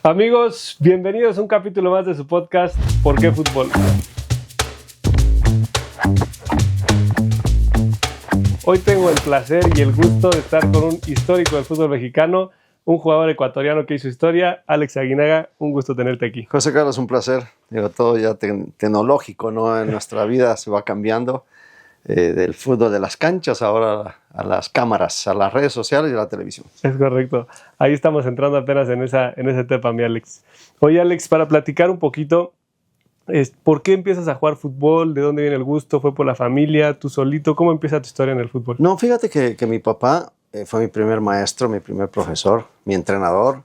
Amigos, bienvenidos a un capítulo más de su podcast ¿Por qué fútbol? Hoy tengo el placer y el gusto de estar con un histórico del fútbol mexicano, un jugador ecuatoriano que hizo historia, Alex Aguinaga. Un gusto tenerte aquí. José Carlos, un placer. Todo ya tecnológico, ¿no? En nuestra vida se va cambiando. Del fútbol de las canchas ahora a las cámaras, a las redes sociales y a la televisión. Es correcto. Ahí estamos entrando apenas en ese tema, mi Alex. Oye, Alex, para platicar un poquito, ¿por qué empiezas a jugar fútbol? ¿De dónde viene el gusto? ¿Fue por la familia? ¿Tú solito? ¿Cómo empieza tu historia en el fútbol? No, fíjate que mi papá fue mi primer maestro, mi primer profesor, mi entrenador.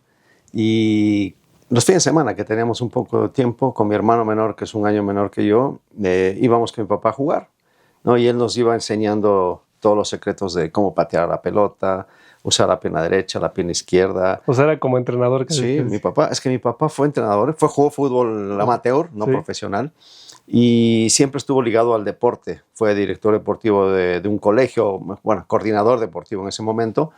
Y los fines de semana que teníamos un poco de tiempo con mi hermano menor, que es un año menor que yo, íbamos con mi papá a jugar, ¿no? Y él nos iba enseñando todos los secretos de cómo patear la pelota, usar la pierna derecha, la pierna izquierda. O sea, era como entrenador. Sí, mi papá fue entrenador, jugó fútbol amateur, no profesional, y siempre estuvo ligado al deporte. Fue director deportivo de un colegio, bueno, coordinador deportivo en ese momento.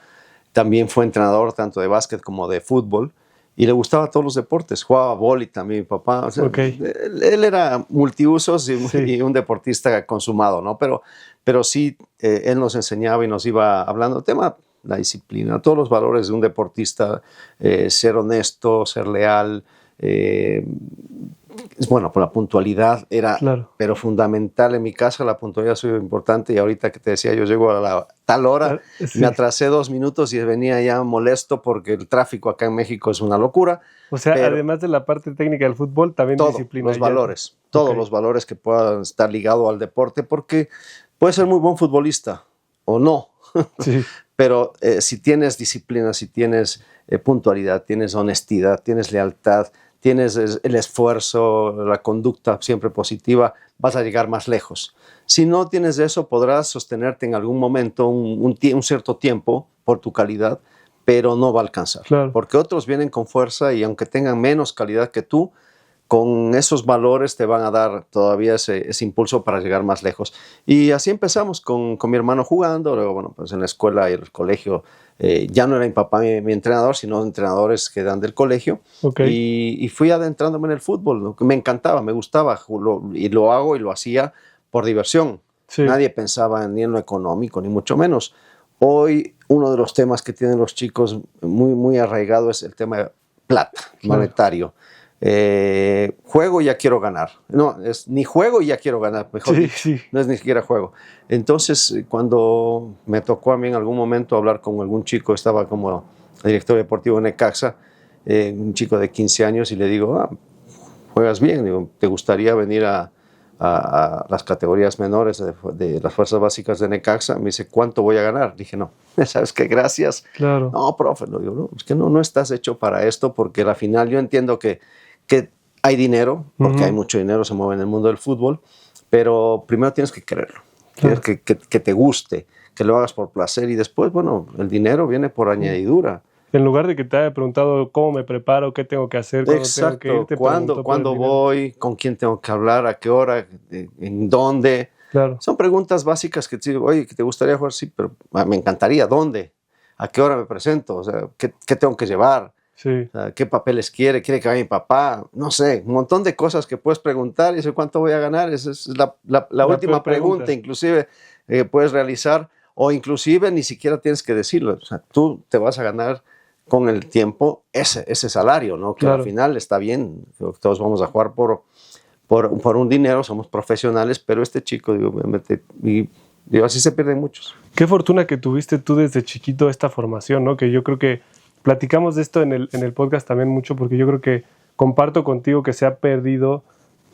También fue entrenador tanto de básquet como de fútbol. Y le gustaba todos los deportes, jugaba vóley también mi papá. O sea, él era multiusos y un deportista consumado, ¿no? Pero sí, él nos enseñaba y nos iba hablando, tema, la disciplina, todos los valores de un deportista, ser honesto, ser leal. Bueno, por la puntualidad era, pero fundamental en mi casa, la puntualidad ha sido importante. Y ahorita que te decía, yo llego a la tal hora, me atrasé 2 minutos y venía ya molesto porque el tráfico acá en México es una locura. O sea, además de la parte técnica del fútbol, también disciplina. Los valores, todos los valores que puedan estar ligados al deporte, porque puedes ser muy buen futbolista o no, pero si tienes disciplina, si tienes puntualidad, tienes honestidad, tienes lealtad, tienes el esfuerzo, la conducta siempre positiva, vas a llegar más lejos. Si no tienes eso, podrás sostenerte en algún momento un cierto tiempo por tu calidad, pero no va a alcanzar. Porque otros vienen con fuerza y aunque tengan menos calidad que tú, con esos valores te van a dar todavía ese impulso para llegar más lejos. Y así empezamos con mi hermano jugando. Luego, bueno, pues en la escuela y el colegio ya no era mi papá mi entrenador, sino entrenadores que dan del colegio. Y fui adentrándome en el fútbol, ¿no? Me encantaba, me gustaba, y lo hago y lo hacía por diversión. Nadie pensaba ni en lo económico, ni mucho menos. Hoy uno de los temas que tienen los chicos muy, muy arraigado es el tema de plata, monetario. Juego y ya quiero ganar. No, es ni juego y ya quiero ganar, mejor dicho. No es ni siquiera juego. Entonces, cuando me tocó a mí en algún momento hablar con algún chico, estaba como director deportivo en Necaxa, un chico de 15 años, y le digo, juegas bien, digo, ¿te gustaría venir a las categorías menores de las fuerzas básicas de Necaxa? Me dice, ¿cuánto voy a ganar? Dije, no, ¿sabes qué? Gracias. No, profe, lo digo, no, es que no estás hecho para esto, porque al final yo entiendo que hay dinero, porque hay mucho dinero, se mueve en el mundo del fútbol, pero primero tienes que quererlo, tienes que te guste, que lo hagas por placer, y después, bueno, el dinero viene por añadidura. En lugar de que te haya preguntado cómo me preparo, qué tengo que hacer, exacto, tengo que ir, ¿cuándo voy? ¿Con quién tengo que hablar? ¿A qué hora? ¿En dónde? Son preguntas básicas que te digo, oye, ¿que te gustaría jugar? Sí, pero me encantaría. ¿Dónde? ¿A qué hora me presento? O sea, ¿qué tengo que llevar? O sea, ¿qué papeles quiere? ¿Quiere que vaya mi papá? No sé, un montón de cosas que puedes preguntar. Y ¿cuánto voy a ganar? Esa es la última pregunta, inclusive, puedes realizar, o inclusive ni siquiera tienes que decirlo. O sea, tú te vas a ganar con el tiempo ese salario, ¿no? Que al final está bien, todos vamos a jugar por un dinero, somos profesionales, pero este chico, digo, así se pierden muchos. Qué fortuna que tuviste tú desde chiquito esta formación, ¿no? Que yo creo que platicamos de esto en el podcast también mucho, porque yo creo que comparto contigo que se ha perdido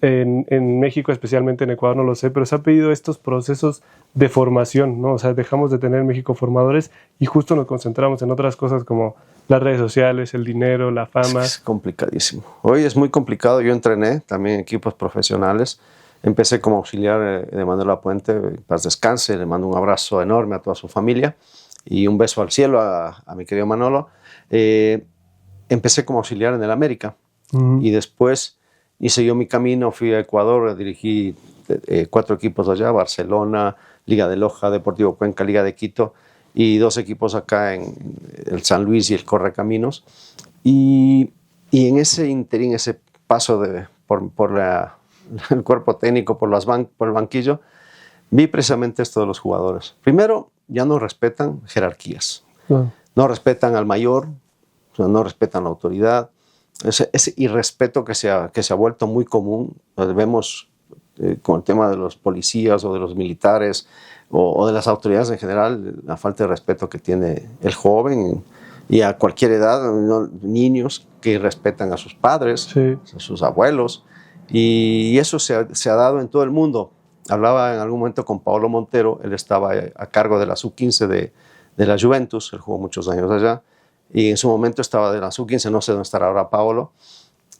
en México, especialmente en Ecuador, no lo sé, pero se ha perdido estos procesos de formación, ¿no? O sea, dejamos de tener en México formadores y justo nos concentramos en otras cosas como las redes sociales, el dinero, la fama. Es complicadísimo. Hoy es muy complicado. Yo entrené también equipos profesionales. Empecé como auxiliar de Manuel Lapuente, paz descanse, le mando un abrazo enorme a toda su familia y un beso al cielo a mi querido Manolo. Empecé como auxiliar en el América y después hice yo mi camino, fui a Ecuador, dirigí 4 equipos allá, Barcelona, Liga de Loja, Deportivo Cuenca, Liga de Quito, y 2 equipos acá en el San Luis y el Correcaminos. Y Y en ese interín, ese paso por el cuerpo técnico, por el banquillo, vi precisamente esto de los jugadores. Primero, ya no respetan jerarquías. No respetan al mayor, o sea, no respetan la autoridad. Ese irrespeto que se ha vuelto muy común. Lo vemos con el tema de los policías o de los militares o de las autoridades en general, la falta de respeto que tiene el joven y a cualquier edad, niños que respetan a sus padres, sí, a sus abuelos, y eso se ha dado en todo el mundo. Hablaba en algún momento con Paolo Montero, él estaba a cargo de la sub-15 de la Juventus, él jugó muchos años allá, y en su momento estaba de la sub-15, no sé dónde estará ahora Paolo,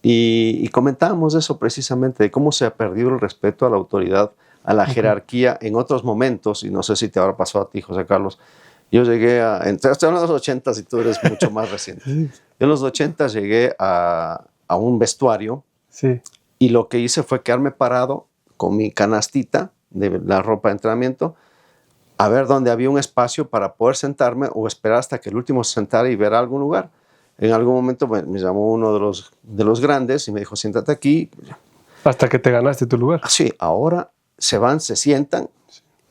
y comentábamos eso precisamente, de cómo se ha perdido el respeto a la autoridad, a la jerarquía en otros momentos, y no sé si te habrá pasado a ti, José Carlos. Yo llegué estoy hablando de los 80s y tú eres mucho más reciente. Yo en los 80s llegué a un vestuario, sí, y lo que hice fue quedarme parado con mi canastita de la ropa de entrenamiento a ver dónde había un espacio para poder sentarme o esperar hasta que el último se sentara y ver algún lugar. En algún momento me llamó uno de los grandes y me dijo, siéntate aquí. Hasta que te ganaste tu lugar. Sí, ahora se van, se sientan,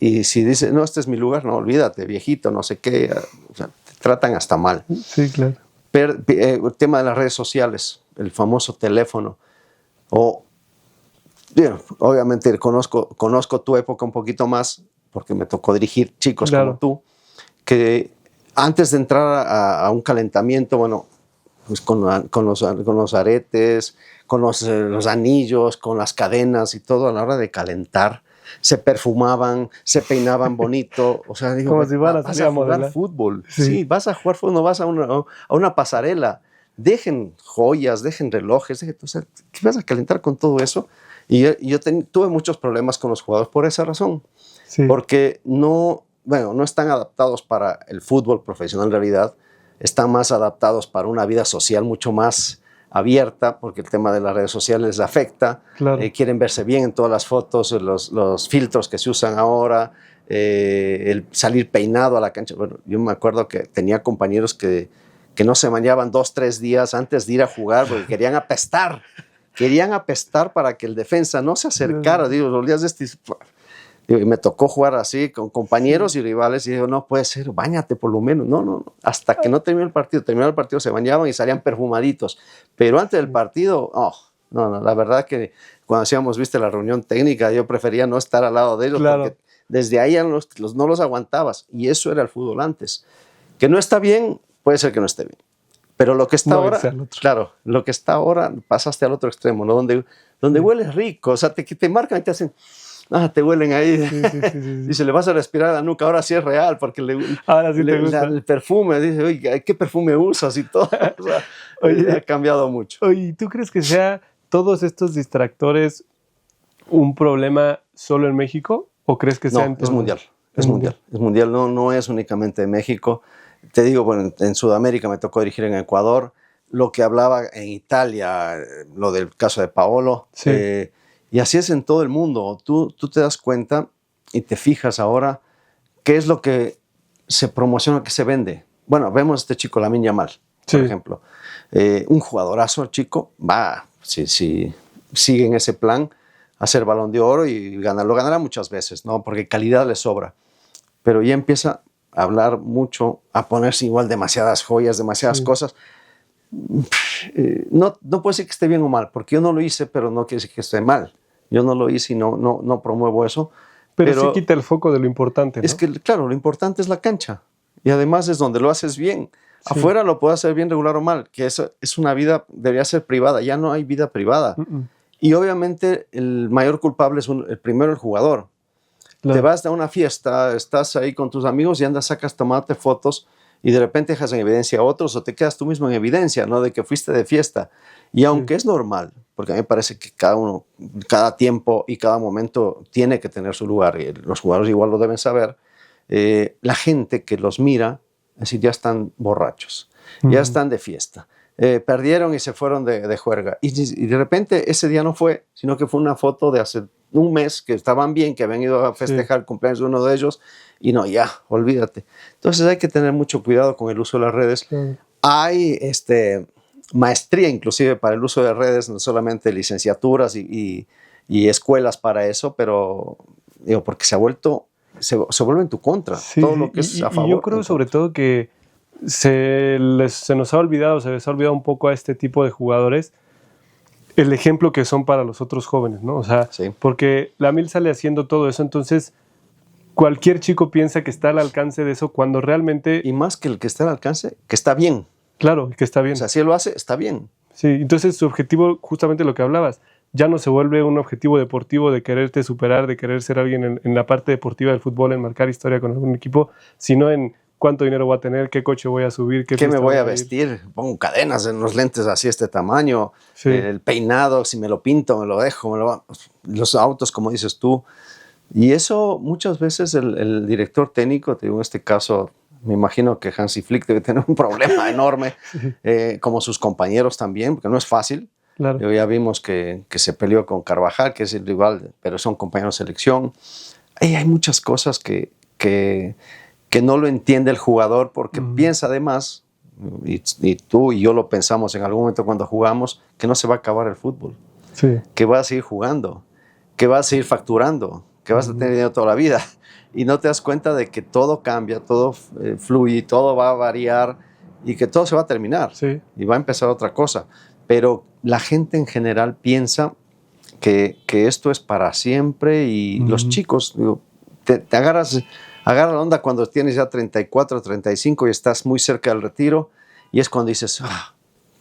y si dicen, no, este es mi lugar, no, olvídate, viejito, no sé qué, o sea, te tratan hasta mal. Sí, claro. El tema de las redes sociales, el famoso teléfono, obviamente conozco tu época un poquito más, porque me tocó dirigir chicos, claro, como tú, que antes de entrar a un calentamiento, bueno, pues con los aretes, con los anillos, con las cadenas y todo, a la hora de calentar, se perfumaban, se peinaban bonito, o sea, digo, como si vas a jugar fútbol, sí, vas a jugar fútbol, no vas a una pasarela, dejen joyas, dejen relojes, o sea, ¿qué vas a calentar con todo eso? Y yo tuve muchos problemas con los jugadores por esa razón, sí, porque no están adaptados para el fútbol profesional en realidad, están más adaptados para una vida social mucho más abierta, porque el tema de las redes sociales les afecta, claro, quieren verse bien en todas las fotos, los filtros que se usan ahora, el salir peinado a la cancha. Bueno, yo me acuerdo que tenía compañeros que no se bañaban 2-3 días antes de ir a jugar porque querían apestar para que el defensa no se acercara. Digo, los días de y me tocó jugar así con compañeros y rivales y digo, no puede ser, báñate por lo menos. No, hasta que no terminó el partido se bañaban y salían perfumaditos. Pero antes del partido, no, la verdad que cuando hacíamos, la reunión técnica, yo prefería no estar al lado de ellos, claro, porque desde ahí no los aguantabas. Y eso era el fútbol antes. Que no está bien, puede ser que no esté bien. Pero lo que está ahora, claro, lo que está ahora, pasaste al otro extremo, ¿no? Donde hueles rico, o sea, te marcan y te hacen... te huelen ahí. Sí. Dice, le vas a respirar a la nuca, ahora sí es real, porque ahora sí te gusta. El perfume, dice, oye, ¿qué perfume usas? Y todo. O sea, oye, ha cambiado mucho. Oye, ¿tú crees que sea todos estos distractores un problema solo en México? ¿O crees que sea en todo? Es mundial. Es mundial, no es únicamente de México. Te digo, bueno, en Sudamérica me tocó dirigir en Ecuador, lo que hablaba en Italia, lo del caso de Paolo, sí. Y así es en todo el mundo. Tú te das cuenta y te fijas ahora qué es lo que se promociona, que se vende. Bueno, vemos a este chico Lamine Yamal, por ejemplo. Un jugadorazo, el chico, si sigue en ese plan, a ser Balón de Oro y lo ganará muchas veces, ¿no? Porque calidad le sobra. Pero ya empieza a hablar mucho, a ponerse igual demasiadas joyas, demasiadas cosas. No puedo decir que esté bien o mal, porque yo no lo hice, pero no quiere decir que esté mal. Yo no lo hice y no promuevo eso. Pero sí quita el foco de lo importante, ¿no? Es que, claro, lo importante es la cancha. Y además es donde lo haces bien. Sí. Afuera lo puedes hacer bien, regular o mal, que eso es una vida, debería ser privada. Ya no hay vida privada. Y obviamente el mayor culpable es el primero, el jugador. Claro. Te vas a una fiesta, estás ahí con tus amigos y sacas tomarte fotos y de repente dejas en evidencia a otros o te quedas tú mismo en evidencia, ¿no? De que fuiste de fiesta. Y aunque es normal, porque a mí me parece que cada tiempo y cada momento tiene que tener su lugar, y los jugadores igual lo deben saber, la gente que los mira, es decir, ya están borrachos, ya están de fiesta, perdieron y se fueron de juerga. Y de repente ese día no fue, sino que fue una foto de hace un mes que estaban bien, que habían ido a festejar el cumpleaños de uno de ellos, y no, ya, olvídate. Entonces hay que tener mucho cuidado con el uso de las redes. Hay maestría inclusive para el uso de redes, no solamente licenciaturas y escuelas para eso, pero digo, porque se vuelve en tu contra, sí, todo lo que es a favor. Y yo creo sobre todo que se nos ha olvidado, se les ha olvidado un poco a este tipo de jugadores el ejemplo que son para los otros jóvenes, ¿no? O sea, sí. Porque Lamil sale haciendo todo eso, entonces cualquier chico piensa que está al alcance de eso cuando realmente... Y más que el que está al alcance, que está bien. Claro, que está bien. O sea, si él lo hace, está bien. Sí, entonces su objetivo, justamente lo que hablabas, ya no se vuelve un objetivo deportivo de quererte superar, de querer ser alguien en la parte deportiva del fútbol, en marcar historia con algún equipo, sino en cuánto dinero voy a tener, qué coche voy a subir, qué me voy a vestir, pongo cadenas en los lentes así este tamaño, sí. El peinado, si me lo pinto, me lo dejo, los autos, como dices tú. Y eso muchas veces el director técnico, te digo, en este caso, me imagino que Hansi Flick debe tener un problema enorme, como sus compañeros también, porque no es fácil. Claro. Ya vimos que se peleó con Carvajal, que es el rival, pero son compañeros de selección. Hay muchas cosas que no lo entiende el jugador porque piensa además, y tú y yo lo pensamos en algún momento cuando jugamos, que no se va a acabar el fútbol, sí. que vas a seguir jugando, que vas a seguir facturando, que vas a tener dinero toda la vida. Y no te das cuenta de que todo cambia, todo fluye, todo va a variar y que todo se va a terminar. Sí. Y va a empezar otra cosa. Pero la gente en general piensa que esto es para siempre y los chicos, digo, te agarras la onda cuando tienes ya 34, 35 y estás muy cerca del retiro y es cuando dices,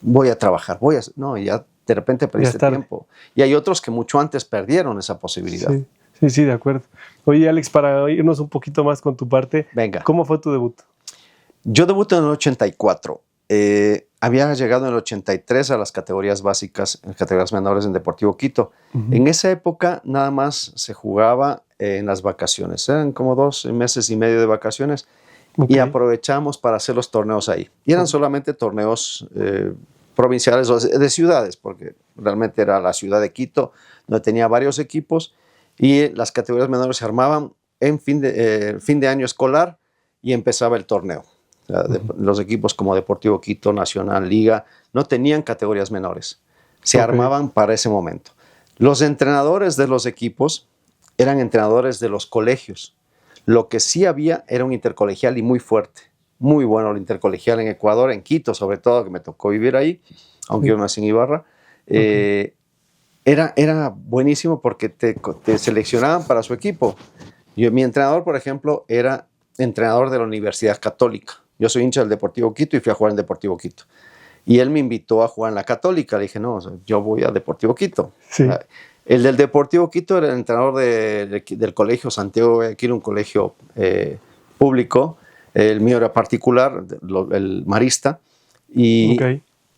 voy a trabajar, no, ya de repente perdiste tiempo. Y hay otros que mucho antes perdieron esa posibilidad. Sí, de acuerdo. Oye, Alex, para irnos un poquito más con tu parte, venga. ¿Cómo fue tu debut? Yo debuté en el 84. Había llegado en el 83 a las categorías básicas, en las categorías menores en Deportivo Quito. En esa época nada más se jugaba en las vacaciones. Eran como 2 meses y medio de vacaciones y aprovechamos para hacer los torneos ahí. Y eran solamente torneos provinciales o de ciudades, porque realmente era la ciudad de Quito, donde tenía varios equipos y las categorías menores se armaban en fin de año escolar y empezaba el torneo. Los equipos como Deportivo Quito, Nacional, Liga, no tenían categorías menores. Se armaban para ese momento. Los entrenadores de los equipos eran entrenadores de los colegios. Lo que sí había era un intercolegial y muy fuerte. Muy bueno el intercolegial en Ecuador, en Quito sobre todo, que me tocó vivir ahí, aunque yo nací en Ibarra. Era buenísimo porque te seleccionaban para su equipo. Mi entrenador, por ejemplo, era entrenador de la Universidad Católica. Yo soy hincha del Deportivo Quito y fui a jugar en Deportivo Quito. Y él me invitó a jugar en la Católica. Le dije, no, yo voy a Deportivo Quito. Sí. El del Deportivo Quito era el entrenador del colegio Santiago de Guayaquil, un colegio público. El mío era particular, el Marista. Y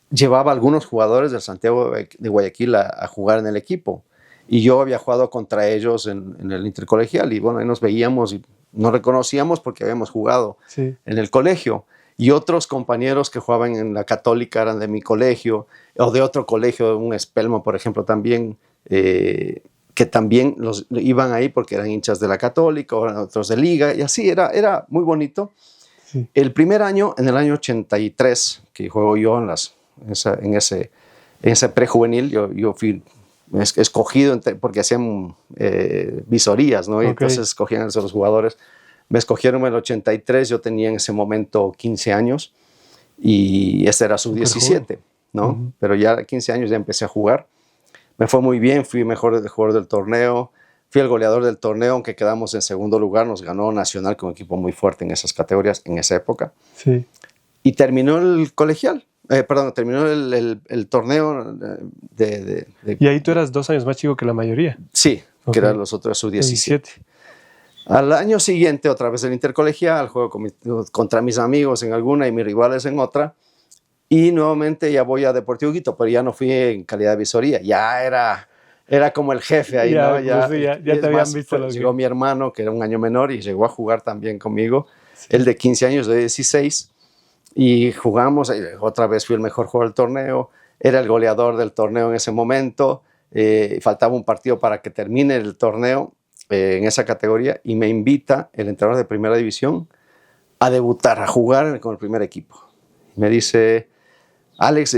llevaba a algunos jugadores del Santiago de Guayaquil a jugar en el equipo. Y yo había jugado contra ellos en el intercolegial. Y bueno, ahí nos veíamos y nos reconocíamos porque habíamos jugado en el colegio. Y otros compañeros que jugaban en la Católica eran de mi colegio o de otro colegio, un Espelmo, por ejemplo, también, que también iban ahí porque eran hinchas de la Católica, o otros de Liga, y así era muy bonito. Sí. El primer año, en el año 83, que juego yo en ese prejuvenil, yo fui escogido porque hacían visorías, ¿no? Y entonces escogían a los jugadores. Me escogieron en el 83, yo tenía en ese momento 15 años y este era sub-17, ¿no? Pero ya a 15 años ya empecé a jugar. Me fue muy bien, fui mejor jugador del torneo, fui el goleador del torneo, aunque quedamos en segundo lugar, nos ganó Nacional, con un equipo muy fuerte en esas categorías en esa época. Sí. Y terminó el colegial. Terminó el torneo Y ahí tú eras 2 años más chico que la mayoría. Sí, que eran los otros sub-17. Al año siguiente, otra vez el intercolegial, juego contra mis amigos en alguna y mis rivales en otra. Y nuevamente ya voy a Deportivo Quito, pero ya no fui en calidad de visoría. Ya era como el jefe ahí, ¿no? Ya te habían visto. Llegó mi hermano, que era un año menor, y llegó a jugar también conmigo. Sí. El de 15 años, de 16. Y jugamos, otra vez fui el mejor jugador del torneo, era el goleador del torneo en ese momento, faltaba un partido para que termine el torneo en esa categoría y me invita el entrenador de primera división a debutar, a jugar con el primer equipo. Me dice, Alex,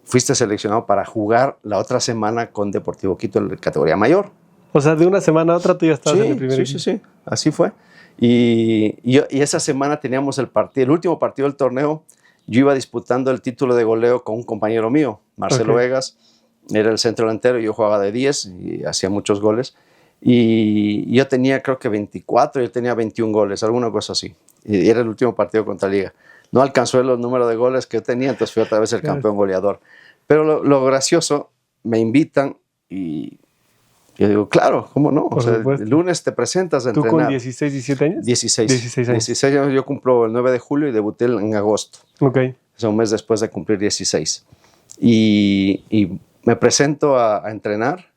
fuiste seleccionado para jugar la otra semana con Deportivo Quito en la categoría mayor. O sea, de una semana a otra tú ya estabas en el primer equipo. Sí, así fue. Y esa semana teníamos el último partido del torneo. Yo iba disputando el título de goleo con un compañero mío, Marcelo Vegas, era el centro delantero, yo jugaba de 10 y hacía muchos goles. Y yo tenía creo que 24, él tenía 21 goles, alguna cosa así. Y era el último partido contra Liga. No alcanzó el número de goles que yo tenía, entonces fui otra vez el campeón goleador. Pero lo gracioso, me invitan y yo digo, claro, ¿cómo no? O sea, el lunes te presentas a entrenar. ¿Tú con 16, 17 años? 16 años. 16 años, yo cumplo el 9 de julio y debuté en agosto. Ok. O sea, un mes después de cumplir 16. Y me presento a entrenar.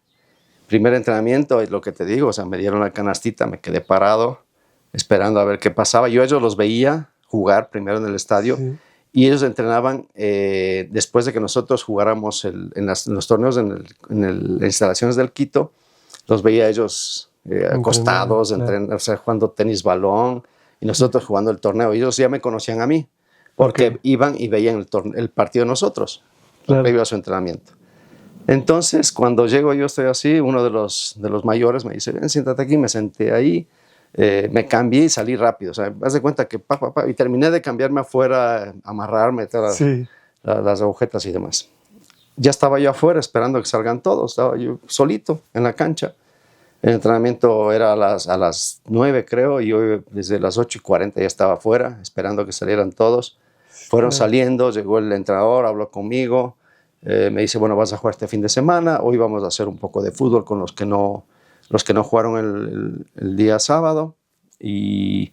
Primer entrenamiento, es lo que te digo, o sea, me dieron la canastita, me quedé parado, esperando a ver qué pasaba. Yo ellos los veía jugar primero en el estadio, y ellos entrenaban después de que nosotros jugáramos en los torneos en las instalaciones del Quito. Los veía ellos acostados, o sea, jugando tenis balón, y nosotros jugando el torneo. Ellos ya me conocían a mí, porque iban y veían el partido de nosotros, previo a su entrenamiento. Entonces, cuando llego yo estoy así, uno de los mayores me dice, ven, siéntate aquí, me senté ahí, me cambié y salí rápido. O sea, haz de cuenta que y terminé de cambiarme afuera, amarrarme, las agujetas y demás. Ya estaba yo afuera esperando que salgan todos, estaba yo solito en la cancha. El entrenamiento era a las 9, creo, y yo desde las 8:40 ya estaba afuera, esperando que salieran todos. Fueron saliendo, llegó el entrenador, habló conmigo. Me dice, bueno, vas a jugar este fin de semana, hoy vamos a hacer un poco de fútbol con los que no jugaron el día sábado, y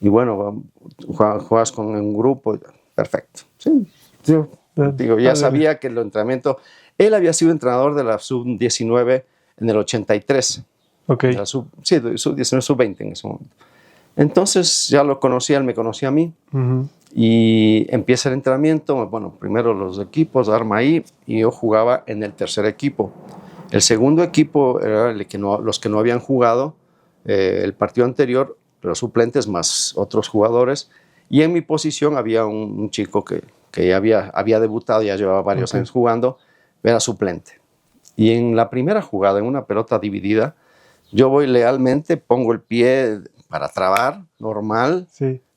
bueno, juegas con un grupo, perfecto. Sí, yo digo, ya sabía que el entrenamiento, él había sido entrenador de la sub-19 en el 83, sub-19, sub-20 en ese momento. Entonces ya lo conocía, él me conocía a mí. Y empieza el entrenamiento, bueno, primero los equipos, arma ahí, y yo jugaba en el tercer equipo. El segundo equipo era los que no habían jugado el partido anterior, los suplentes más otros jugadores, y en mi posición había un chico que ya había debutado, ya llevaba varios años jugando, era suplente. Y en la primera jugada, en una pelota dividida, yo voy lealmente, pongo el pie para trabar, normal,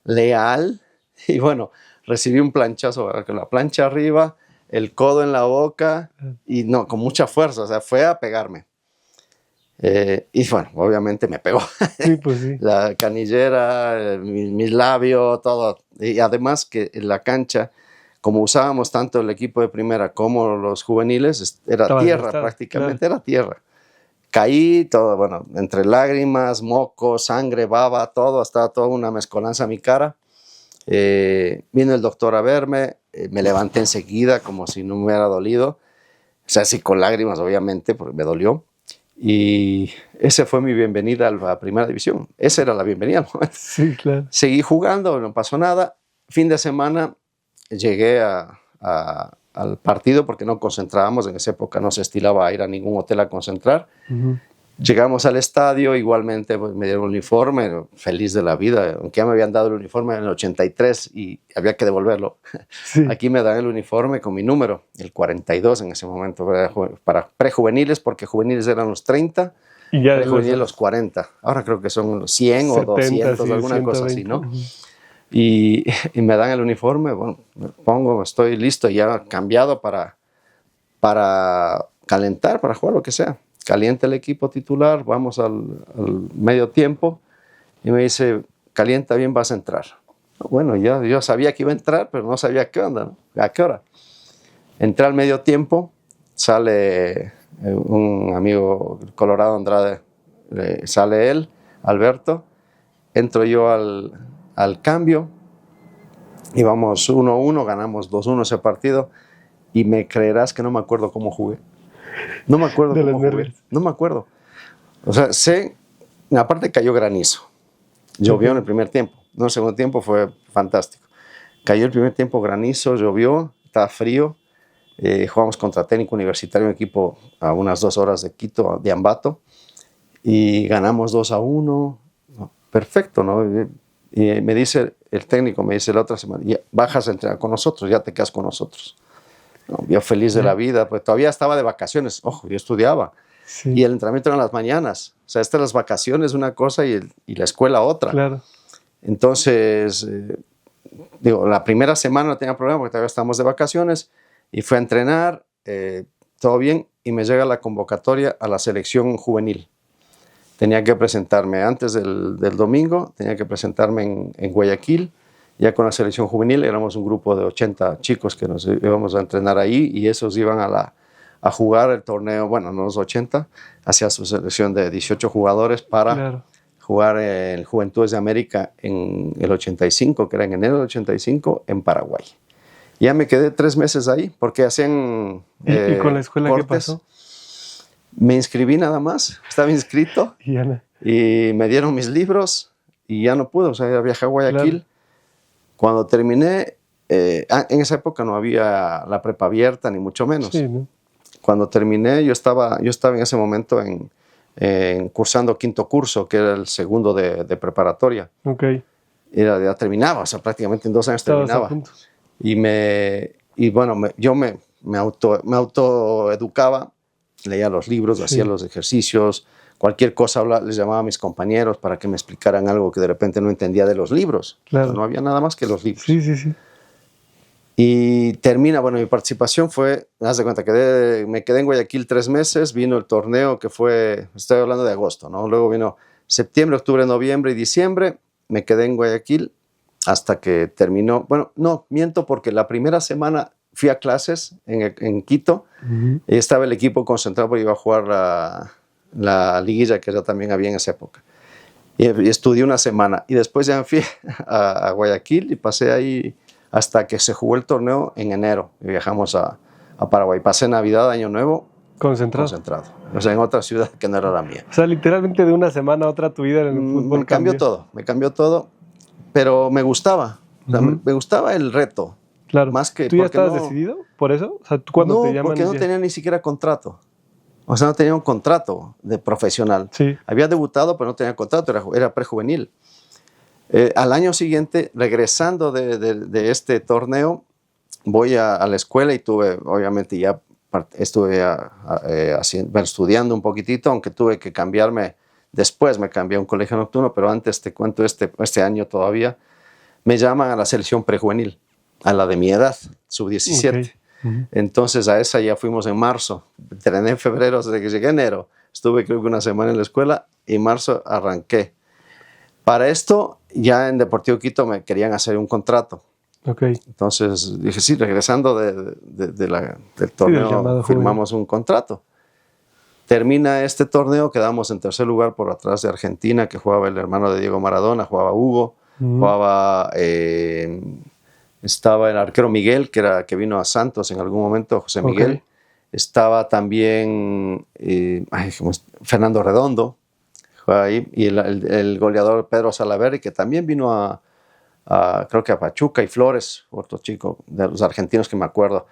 leal. Y bueno, recibí un planchazo con la plancha arriba, el codo en la boca, y no, con mucha fuerza, o sea, fue a pegarme. Y bueno, obviamente me pegó. Sí, pues sí. La canillera, mis labios, todo. Y además que en la cancha, como usábamos tanto el equipo de primera como los juveniles, era tierra prácticamente, era tierra. Caí, todo, bueno, entre lágrimas, moco, sangre, baba, todo, estaba toda una mezcolanza a mi cara. Vino el doctor a verme, me levanté enseguida como si no me hubiera dolido, o sea, sí con lágrimas obviamente porque me dolió, y esa fue mi bienvenida a la primera división. Esa era la bienvenida. Sí, claro. Seguí jugando, no pasó nada. Fin de semana llegué al partido porque no concentrábamos, en esa época no se estilaba ir a ningún hotel a concentrar. Llegamos al estadio, igualmente pues, me dieron un uniforme, feliz de la vida, aunque ya me habían dado el uniforme en el 83 y había que devolverlo. Aquí me dan el uniforme con mi número, el 42 en ese momento, para prejuveniles, porque juveniles eran los 30 y ya prejuveniles los 40. Ahora creo que son los 100 70, o 200, alguna 120. Cosa así, ¿no? Y me dan el uniforme, bueno, me pongo, estoy listo, ya cambiado para calentar, para jugar lo que sea. Calienta el equipo titular, vamos al medio tiempo y me dice, calienta bien, vas a entrar. Bueno, yo sabía que iba a entrar, pero no sabía qué onda, ¿no? ¿A qué hora? Entré al medio tiempo, sale un amigo Colorado Andrade, sale él, Alberto, entro yo al cambio y vamos 1-1, ganamos 2-1 ese partido, y me creerás que no me acuerdo cómo jugué. No me acuerdo cómo jugué. No me acuerdo. O sea, aparte cayó granizo. Llovió en el primer tiempo. No, el segundo tiempo fue fantástico. Cayó el primer tiempo granizo, llovió, estaba frío. Jugamos contra Técnico Universitario, un equipo a unas 2 horas de Quito, de Ambato. Y ganamos 2-1. Perfecto, ¿no? Y me dice el técnico, me dice la otra semana, bajas a entrenar con nosotros, ya te quedas con nosotros. No, yo feliz de la vida, pues todavía estaba de vacaciones. Ojo, yo estudiaba. Sí. Y el entrenamiento era en las mañanas. O sea, las vacaciones una cosa y la escuela otra. Claro. Entonces, la primera semana no tenía problema porque todavía estábamos de vacaciones y fui a entrenar, todo bien, y me llega la convocatoria a la selección juvenil. Tenía que presentarme antes del domingo, tenía que presentarme en Guayaquil, ya con la selección juvenil. Éramos un grupo de 80 chicos que nos íbamos a entrenar ahí y esos iban a jugar el torneo, bueno, no los 80, hacia su selección de 18 jugadores para jugar en Juventudes de América en el 85, que era en enero del 85, en Paraguay. Ya me quedé 3 meses ahí porque hacían ¿Y con la escuela cortes. ¿Qué pasó? Me inscribí nada más, estaba inscrito y me dieron mis libros y ya no pude, o sea, viajé a Guayaquil. Claro. Cuando terminé, en esa época no había la prepa abierta, ni mucho menos. Sí, ¿no? Cuando terminé, yo estaba en ese momento cursando 5º curso, que era el segundo de preparatoria. Okay. Ya terminaba, o sea, prácticamente en 2 años terminaba. Y bueno, yo me autoeducaba, leía los libros, hacía los ejercicios, cualquier cosa les llamaba a mis compañeros para que me explicaran algo que de repente no entendía de los libros. Claro. No había nada más que los libros. Sí. Y termina, bueno, mi participación fue, haz de cuenta, me quedé en Guayaquil 3 meses, vino el torneo que fue, estoy hablando de agosto, ¿no? Luego vino septiembre, octubre, noviembre y diciembre, me quedé en Guayaquil hasta que terminó. Bueno, no, miento, porque la primera semana fui a clases en Quito y estaba el equipo concentrado porque iba a jugar la liguilla que ya también había en esa época. Y estudié una semana y después ya fui a Guayaquil y pasé ahí hasta que se jugó el torneo en enero. Y viajamos a Paraguay. Pasé Navidad, Año Nuevo. Concentrado. O sea, en otra ciudad que no era la mía. O sea, literalmente de una semana a otra tu vida en el fútbol me cambió todo, pero me gustaba. O sea, me gustaba el reto. Claro. Más que, ¿Tú ya estabas decidido por eso? O sea, ¿tú cuando te llaman? No, porque no tenía ni siquiera contrato. O sea, no tenía un contrato de profesional. Sí. Había debutado, pero no tenía contrato, era prejuvenil. Al año siguiente, regresando de este torneo, voy a la escuela y obviamente ya estuve estudiando un poquitito, aunque tuve que cambiarme. Después me cambié a un colegio nocturno, pero antes te cuento este año todavía, me llaman a la selección prejuvenil, a la de mi edad, sub-17. Okay. Entonces a esa ya fuimos en marzo. Entrené en febrero, desde que llegué a enero. Estuve creo que una semana en la escuela y en marzo arranqué. Para esto, ya en Deportivo Quito me querían hacer un contrato. Okay. Entonces dije, sí, regresando del torneo, firmamos un contrato. Termina este torneo, quedamos en tercer lugar por atrás de Argentina, que jugaba el hermano de Diego Maradona, jugaba Hugo, estaba el arquero Miguel, que vino a Santos en algún momento, José Miguel. Okay. Estaba también Fernando Redondo, ahí, y el goleador Pedro Salaverry, que también vino creo que a Pachuca, y Flores, otro chico de los argentinos que me acuerdo.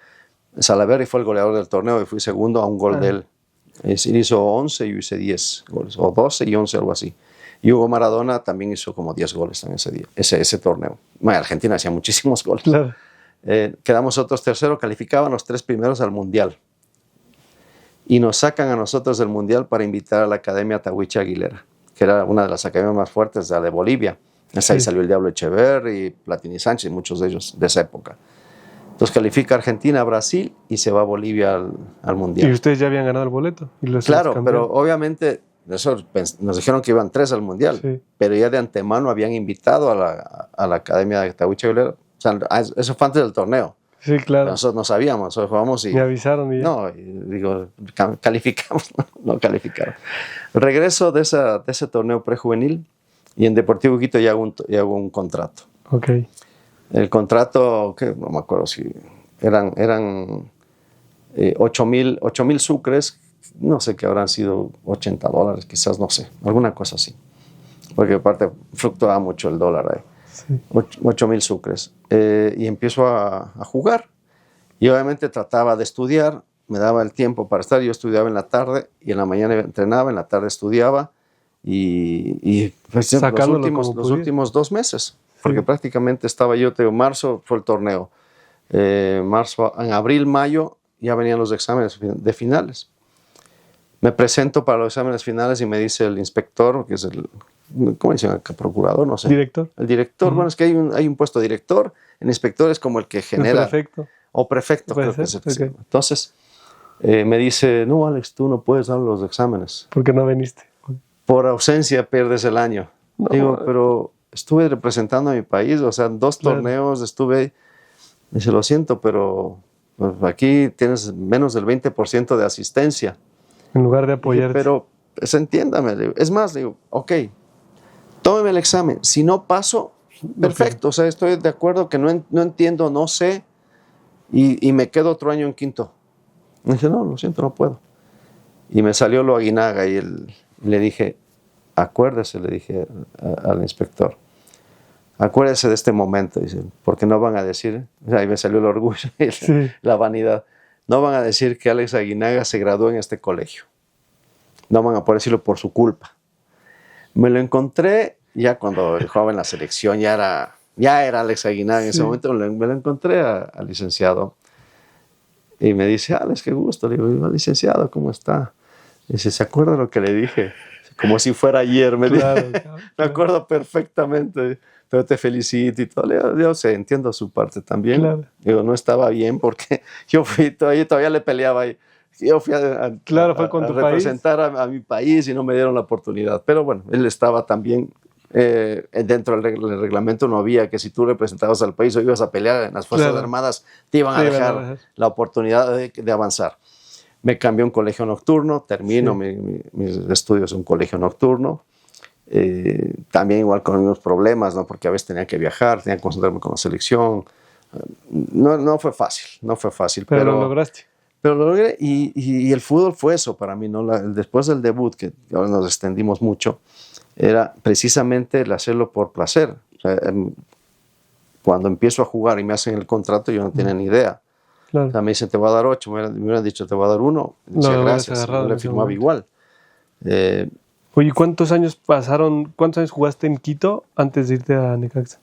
Salaverry fue el goleador del torneo y fui segundo a un gol de él. Él hizo 11 y yo hice 10 goles, o 12 y 11, algo así. Y Hugo Maradona también hizo como 10 goles en ese día, ese torneo. Bueno, Argentina hacía muchísimos goles. Claro. Quedamos otros terceros, calificaban los 3 primeros al Mundial. Y nos sacan a nosotros del Mundial para invitar a la Academia Tahuichi Aguilera, que era una de las academias más fuertes de Bolivia. Ahí salió el Diablo Echeverri, Platini Sánchez, muchos de ellos de esa época. Entonces califica Argentina a Brasil y se va a Bolivia al Mundial. ¿Y ustedes ya habían ganado el boleto? Claro, pero obviamente nos dijeron que iban 3 al Mundial, sí. Pero ya de antemano habían invitado a la Academia de Tahuichi Aguilera. O sea, eso fue antes del torneo. Sí, claro. Nosotros no sabíamos, nosotros jugamos y... Me avisaron y ya. No, digo, calificamos, no calificaron. Regreso de ese torneo prejuvenil y en Deportivo Quito ya hago un contrato. Ok. El contrato, que no me acuerdo si eran 8,000 sucres, no sé qué habrán sido $80, quizás, no sé, alguna cosa así. Porque aparte fluctuaba mucho el dólar ahí. Sí. 8,000 sucres. Y empiezo a jugar. Y obviamente trataba de estudiar, me daba el tiempo para estar. Yo estudiaba en la tarde y en la mañana entrenaba, en la tarde estudiaba. Y pues, los últimos 2 meses. Porque prácticamente estaba yo, marzo fue el torneo. marzo, en abril, mayo, ya venían los exámenes de finales. Me presento para los exámenes finales y me dice el inspector, que es el, ¿cómo dicen acá? Procurador, no sé. ¿Director? El director, bueno, es que hay un puesto director, el inspector es como el que genera. ¿El prefecto? O prefecto, ¿Puede creo que es ser? el que Ok. Entonces, me dice, no, Alex, tú no puedes dar los exámenes. ¿Por qué no viniste? Por ausencia pierdes el año. No, Digo, pero estuve representando a mi país, o sea, 2 claro. torneos estuve. Dice, lo siento, pero pues, aquí tienes menos del 20% de asistencia. En lugar de apoyarte. Dije, pero, pues, entiéndame. Digo, es más, digo, ok, tómeme el examen. Si no paso, perfecto. Okay. O sea, estoy de acuerdo que no entiendo, no sé, y me quedo otro año en quinto. Me dije, no, lo siento, no puedo. Y me salió lo Aguinaga y le dije, acuérdese, le dije al inspector, acuérdese de este momento, dice, porque no van a decir, ahí me salió el orgullo y sí. la vanidad, no van a decir que Alex Aguinaga se graduó en este colegio, no van a poder decirlo por su culpa. Me lo encontré ya cuando el joven en la selección ya era Alex Aguinaga, en ese momento me lo encontré al licenciado y me dice, Alex, qué gusto, le digo, licenciado, ¿cómo está? Dice, ¿se acuerda lo que le dije? Como si fuera ayer, me dijo. Me acuerdo perfectamente, pero te felicito y todo. Yo sé, entiendo su parte también. Claro. Digo, no estaba bien porque yo fui, todavía le peleaba ahí. Yo fui a representar a mi país y no me dieron la oportunidad. Pero bueno, él estaba también, dentro del reglamento no había que si tú representabas al país o ibas a pelear en las Fuerzas Armadas, te iban a dejar la oportunidad de avanzar. Me cambié a un colegio nocturno, termino mis estudios en un colegio nocturno. También igual con los mismos problemas, ¿no? Porque a veces tenía que viajar, tenía que concentrarme con la selección. No fue fácil. Pero lo lograste. Pero lo logré y el fútbol fue eso para mí, ¿no? Después del debut, que ahora nos extendimos mucho, era precisamente el hacerlo por placer. O sea, cuando empiezo a jugar y me hacen el contrato, yo no tenía ni idea. Claro. O sea, me dicen, te voy a dar 8, me hubieran dicho, te voy a dar 1. Decía, gracias, yo le firmaba igual. Oye, ¿cuántos años jugaste en Quito antes de irte a Necaxa?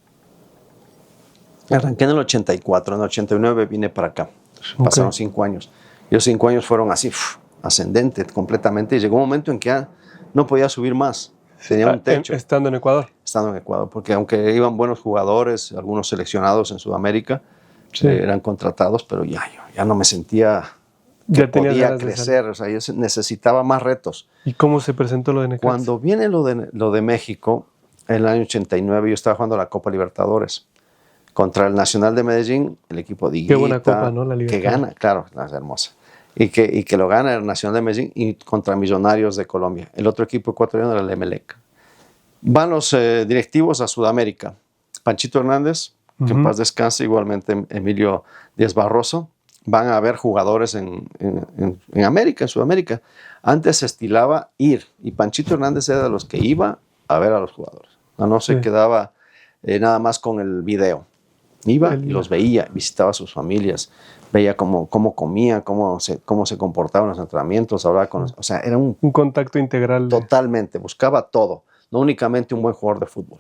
Arranqué en el 84, en el 89 vine para acá. Pasaron 5 años. Y los 5 años fueron así, ascendente completamente. Y llegó un momento en que ya no podía subir más. Tenía un techo. ¿Estando en Ecuador? Estando en Ecuador, porque aunque iban buenos jugadores, algunos seleccionados en Sudamérica, eran contratados, pero ya no me sentía que podía crecer, o sea, yo necesitaba más retos. ¿Y cómo se presentó lo de Necaxa? Cuando viene lo de México, en el año 89, yo estaba jugando la Copa Libertadores contra el Nacional de Medellín, el equipo de Higuita. Qué buena copa, ¿no? La que gana, claro, es hermosa. Y que lo gana el Nacional de Medellín y contra Millonarios de Colombia. El otro equipo ecuatoriano era el Emelec. Van los directivos a Sudamérica. Panchito Hernández, que en paz descanse, igualmente Emilio Díaz Barroso, van a ver jugadores en América, en Sudamérica. Antes se estilaba ir, y Panchito Hernández era de los que iba a ver a los jugadores. No se quedaba nada más con el video. Iba y los veía, visitaba a sus familias, veía cómo comía, cómo se comportaban los entrenamientos, hablaba con o sea, era un contacto integral. Totalmente, buscaba todo, no únicamente un buen jugador de fútbol.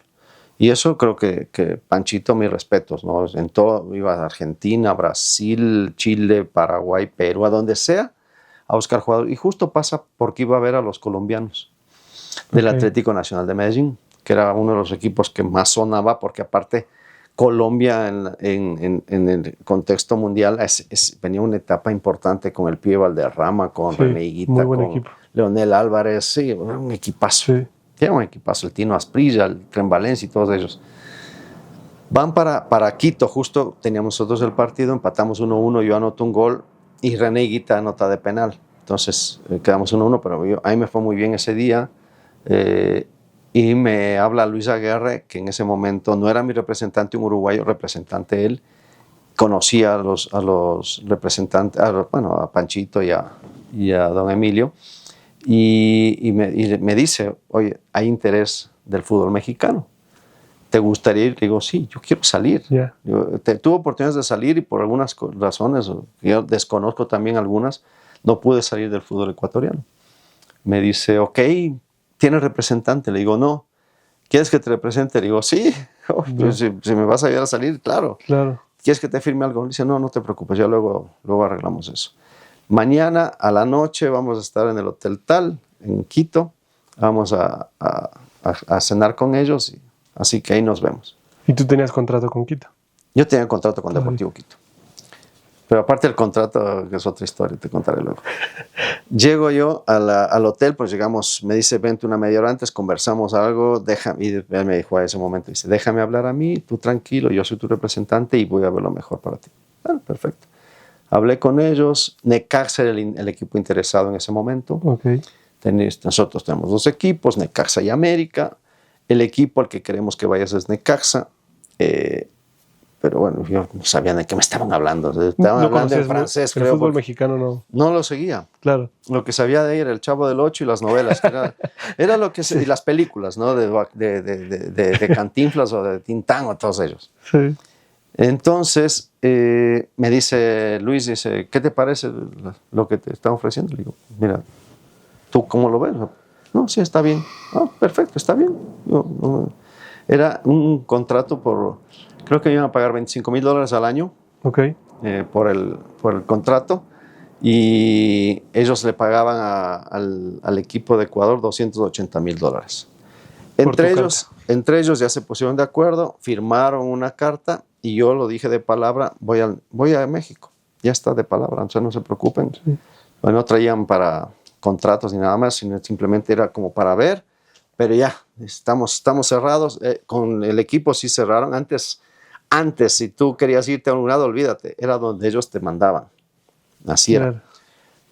Y eso creo que Panchito, mis respetos, ¿no? En todo, iba a Argentina, Brasil, Chile, Paraguay, Perú, a donde sea, a buscar jugadores. Y justo pasa porque iba a ver a los colombianos del Atlético Nacional de Medellín, que era uno de los equipos que más sonaba, porque aparte Colombia en el contexto mundial venía una etapa importante con el Pibe Valderrama, con René Higuita, con equipo. Leonel Álvarez, sí, un equipazo. Sí. Era un equipazo, el Tino Asprilla, el Tren Valencia y todos ellos. Van para Quito, justo teníamos nosotros el partido, empatamos 1-1, yo anoto un gol y René Higuita anota de penal. Entonces quedamos 1-1, pero a mí me fue muy bien ese día. Y me habla Luis Aguirre, que en ese momento no era mi representante, un uruguayo, representante él. Conocía a los representantes, a Panchito y a don Emilio. Y me dice, oye, hay interés del fútbol mexicano. ¿Te gustaría ir? Le digo, sí, yo quiero salir. Yeah. Tuve oportunidades de salir y por algunas razones, yo desconozco también algunas, no pude salir del fútbol ecuatoriano. Me dice, ok, ¿tienes representante? Le digo, no. ¿Quieres que te represente? Le digo, sí. Pues, si me vas a ayudar a salir, claro. ¿quieres que te firme algo? Le dice, no, no te preocupes, ya luego arreglamos eso. Mañana a la noche vamos a estar en el hotel tal, en Quito, vamos a cenar con ellos, así que ahí nos vemos. ¿Y tú tenías contrato con Quito? Yo tenía contrato con Deportivo Quito. Pero aparte del contrato, que es otra historia, te contaré luego. Llego yo al hotel, pues llegamos, me dice, vente una media hora antes, conversamos algo, y él me dijo a ese momento, dice, déjame hablar a mí, tú tranquilo, yo soy tu representante y voy a ver lo mejor para ti. Bueno, perfecto. Hablé con ellos, Necaxa era el equipo interesado en ese momento. Okay. Nosotros tenemos 2 equipos, Necaxa y América. El equipo al que queremos que vayas es Necaxa. Pero bueno, yo no sabía de qué me estaban hablando. Estaban hablando en francés, creo. El fútbol mexicano no lo seguía. Claro. Lo que sabía de ahí era el Chavo del Ocho y las novelas. Era lo que y las películas, ¿no? De Cantinflas o de Tintán o todos ellos. Sí. Entonces me dice Luis, dice, ¿qué te parece lo que te están ofreciendo? Le digo, mira, ¿tú cómo lo ves? No, sí, está bien. Perfecto, está bien. Era un contrato creo que iban a pagar $25,000 al año. Okay. Por el contrato, y ellos le pagaban al equipo de Ecuador $280,000. Entre ellos ya se pusieron de acuerdo, firmaron una carta y yo lo dije de palabra, voy a México. Ya está de palabra, entonces no se preocupen. Sí. No traían para contratos ni nada más, sino simplemente era como para ver, pero ya, estamos cerrados. Con el equipo sí cerraron. Antes, si tú querías irte a un lado, olvídate, era donde ellos te mandaban. Así era. Claro.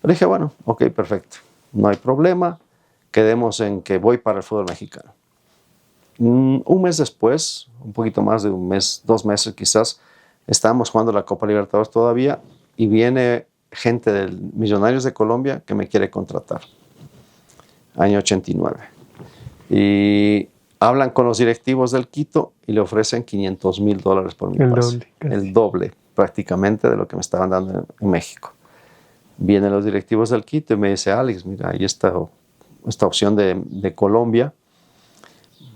Pero dije, bueno, ok, perfecto, no hay problema, quedemos en que voy para el fútbol mexicano. Un mes después, un poquito más de un mes, 2 meses quizás, estábamos jugando la Copa Libertadores todavía y viene gente del Millonarios de Colombia que me quiere contratar. Año 89. Y hablan con los directivos del Quito y le ofrecen $500,000 por mi pase. El doble prácticamente de lo que me estaban dando en México. Vienen los directivos del Quito y me dice, Alex, mira, ahí está esta opción de Colombia.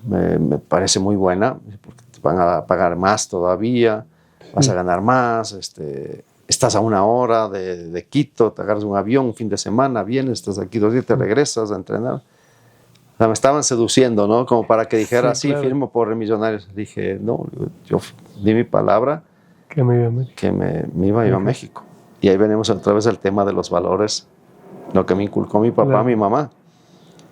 Me parece muy buena, porque te van a pagar más todavía, vas a ganar más, estás a 1 hora de Quito, te agarras un avión un fin de semana, vienes, estás aquí 2 días, te regresas a entrenar. O sea, me estaban seduciendo, ¿no? Como para que dijera, sí, claro, firmo por Millonarios. Dije, no, yo di mi palabra que me iba a México. Que me iba a México. Y ahí venimos otra vez al tema de los valores, lo que me inculcó mi papá, claro, mi mamá.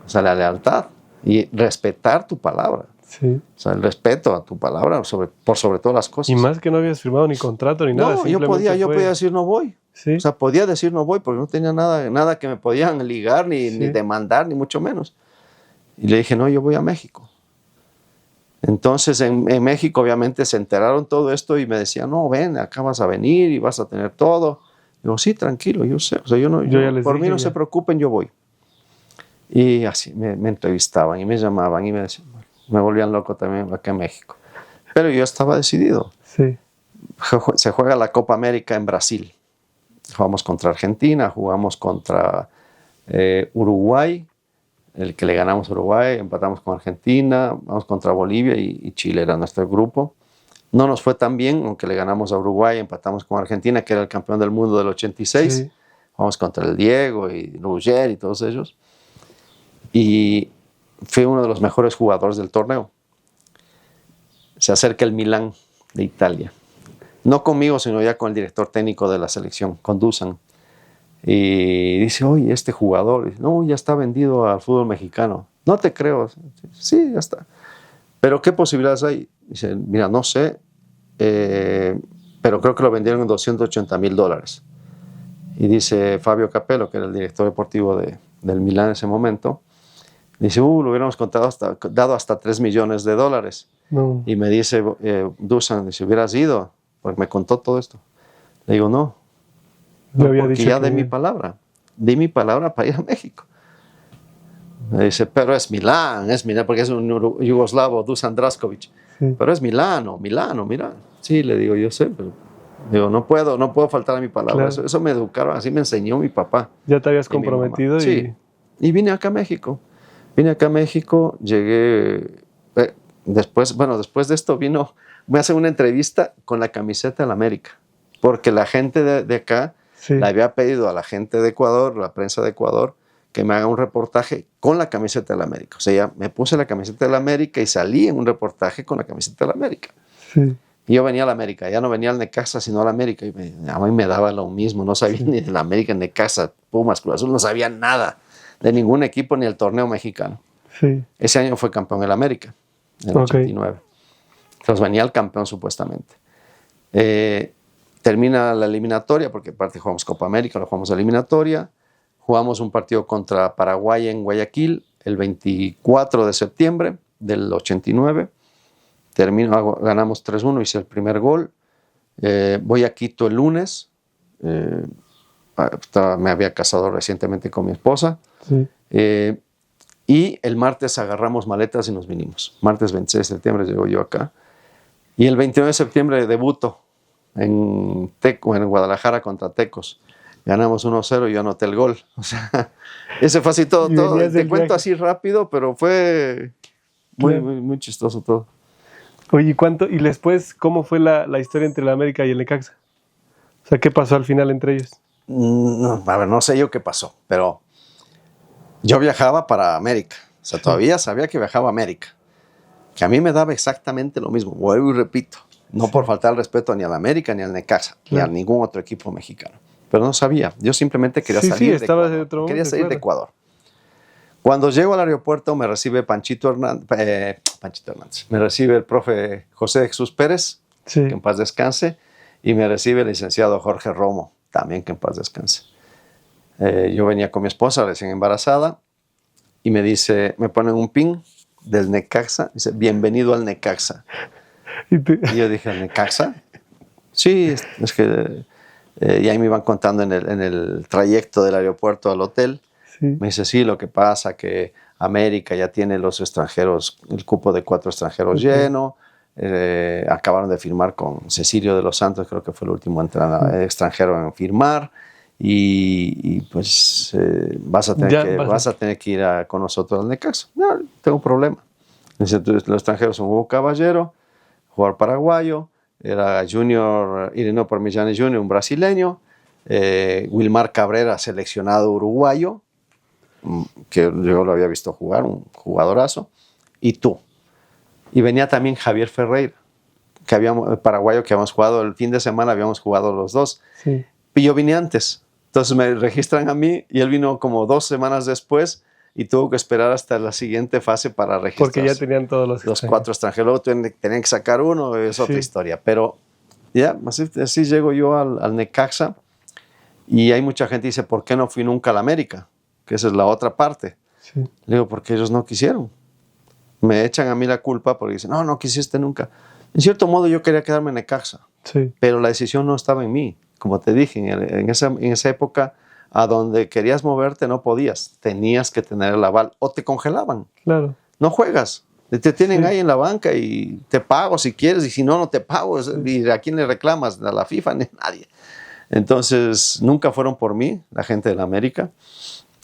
O sea, la lealtad y respetar tu palabra. Sí. O sea, el respeto a tu palabra por sobre todas las cosas. Y más que no habías firmado ni contrato ni nada. No, yo podía decir no voy. ¿Sí? O sea, podía decir no voy porque no tenía nada que me podían ligar, ni demandar, ni mucho menos. Y le dije, no, yo voy a México. Entonces, en México, obviamente, se enteraron todo esto y me decían, no, ven, acá vas a venir y vas a tener todo. Digo, sí, tranquilo, yo sé. O sea, por mí no se preocupen, yo voy. Y así me entrevistaban y me llamaban y me decían, me volvían loco también acá en México. Pero yo estaba decidido. Sí. Se juega la Copa América en Brasil. Jugamos contra Argentina, jugamos contra Uruguay, el que le ganamos a Uruguay, empatamos con Argentina, vamos contra Bolivia y Chile era nuestro grupo. No nos fue tan bien, aunque le ganamos a Uruguay, empatamos con Argentina, que era el campeón del mundo del 86. Sí. Vamos contra el Diego y Ruger y todos ellos. Y fui uno de los mejores jugadores del torneo. Se acerca el Milán de Italia. No conmigo, sino ya con el director técnico de la selección, con Dusan. Y dice, oye, este jugador, dice, no, ya está vendido al fútbol mexicano. No te creo. Sí, ya está. Pero ¿qué posibilidades hay? Dice, mira, no sé, pero creo que lo vendieron en $280,000. Y dice Fabio Capello, que era el director deportivo del Milán en ese momento, dice, lo hubiéramos dado hasta $3 millones. No. Y me dice Dusan, dice, hubieras ido, porque me contó todo esto. Le digo, no, porque ya di mi palabra para ir a México. Me dice, pero es Milán, porque es un yugoslavo, Dusan Draskovic. Sí. Pero es Milano. Sí, le digo, yo sé, pero digo, no puedo faltar a mi palabra. Claro. Eso me educaron, así me enseñó mi papá. Ya te habías comprometido. Sí, y vine acá a México. Llegué, después de esto vino me hacen una entrevista con la camiseta del América, porque la gente de acá le había pedido a la gente de Ecuador, la prensa de Ecuador, que me haga un reportaje con la camiseta del América. O sea, ya me puse la camiseta del América y salí en un reportaje con la camiseta del América. Sí. Y yo venía al América, ya no venía al Necaxa, sino al América. Y a mí me daba lo mismo, no sabía ni del América, Necaxa, Pumas, Cruz Azul, no sabía nada de ningún equipo ni el torneo mexicano. Sí. Ese año fue campeón el América, en el 89. Entonces venía el campeón supuestamente. Termina la eliminatoria, porque aparte jugamos Copa América, lo jugamos eliminatoria. Jugamos un partido contra Paraguay en Guayaquil el 24 de septiembre del 89. Ganamos 3-1, hice el primer gol. Voy a Quito el lunes. Me había casado recientemente con mi esposa. Sí. Y el martes agarramos maletas y nos vinimos. Martes 26 de septiembre llego yo acá. Y el 29 de septiembre debuto en Guadalajara contra Tecos. Ganamos 1-0 y yo anoté el gol. O sea, ese fue así todo. Te cuento así rápido, pero fue muy chistoso todo. Oye, ¿y después cómo fue la historia entre la América y el Necaxa? O sea, ¿qué pasó al final entre ellos? No sé yo qué pasó, pero yo viajaba para América. O sea, todavía sabía que viajaba a América. Que a mí me daba exactamente lo mismo. Vuelvo y repito. No por faltar el respeto ni al América, ni al Necaxa, ni a ningún otro equipo mexicano. Pero no sabía. Yo simplemente quería salir de Ecuador. Quería salir de Ecuador. Cuando llego al aeropuerto me recibe Panchito Hernández. Me recibe el profe José Jesús Pérez, que en paz descanse, y me recibe el licenciado Jorge Romo, también que en paz descanse. Yo venía con mi esposa recién embarazada y me ponen un pin del Necaxa. Dice, bienvenido al Necaxa. Y yo dije, ¿al Necaxa? Sí, es que... y ahí me iban contando en el trayecto del aeropuerto al hotel. Sí. Me dice, sí, lo que pasa que América ya tiene los extranjeros, el cupo de 4 extranjeros lleno. Acabaron de firmar con Cecilio de los Santos, creo que fue el último extranjero en firmar. Y pues vas a tener que ir con nosotros al Necaxa. No, tengo un problema. Dice, los extranjeros son Hugo Caballero, jugador paraguayo, era Irineo Parmigiani Jr., un brasileño, Wilmar Cabrera, seleccionado uruguayo, que yo lo había visto jugar, un jugadorazo, y tú. Y venía también Javier Ferreira, paraguayo, que habíamos jugado el fin de semana, habíamos jugado los dos. Sí. Y yo vine antes. Entonces me registran a mí y él vino como 2 semanas después y tuvo que esperar hasta la siguiente fase para registrarse. Porque ya tenían todos los 4 extranjeros. Luego tenían que sacar uno, es otra historia. Pero ya, así llego yo al Necaxa y hay mucha gente que dice, ¿por qué no fui nunca a la América? Que esa es la otra parte. Sí. Le digo, porque ellos no quisieron. Me echan a mí la culpa porque dicen, no quisiste nunca. En cierto modo yo quería quedarme en Necaxa, pero la decisión no estaba en mí. Como te dije, en esa época, a donde querías moverte no podías. Tenías que tener el aval o te congelaban. Claro. No juegas. Te tienen ahí en la banca y te pago si quieres y si no te pago. ¿Y a quién le reclamas? ¿A la FIFA? Ni a nadie. Entonces, nunca fueron por mí, la gente de la América.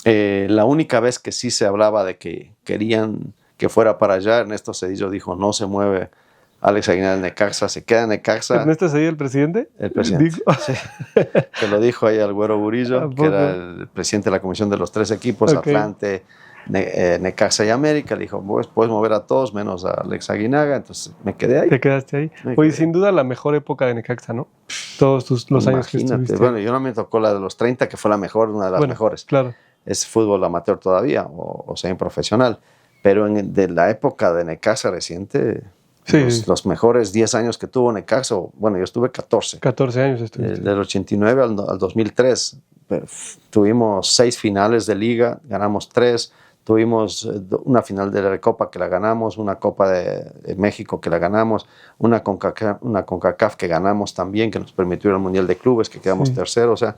La única vez que sí se hablaba de que querían que fuera para allá, Ernesto Zedillo dijo, no se mueve Alex Aguinaga del Necaxa, se queda en Necaxa. ¿Ernesto Zedillo, el presidente? El presidente, sí. Que lo dijo ahí al Güero Burillo, que era el presidente de la comisión de los 3 equipos, Atlante, Necaxa y América. Le dijo, pues, puedes mover a todos menos a Alex Aguinaga. Entonces me quedé ahí. ¿Te quedaste ahí? Oye, sin duda la mejor época de Necaxa, ¿no? Todos los años que estuviste. Bueno, yo no me tocó la de los 30, que fue la mejor, una de las mejores. Claro. Es fútbol amateur todavía, o semi-profesional. Pero de la época de Necaxa reciente, los mejores 10 años que tuvo Necaxa, bueno, yo estuve 14. 14 años estuviste. Del 89 al 2003. Tuvimos 6 finales de liga, ganamos 3. Tuvimos una final de la Recopa que la ganamos, una Copa de México que la ganamos, una CONCACAF que ganamos también, que nos permitió ir al Mundial de Clubes, que quedamos tercero. O sea,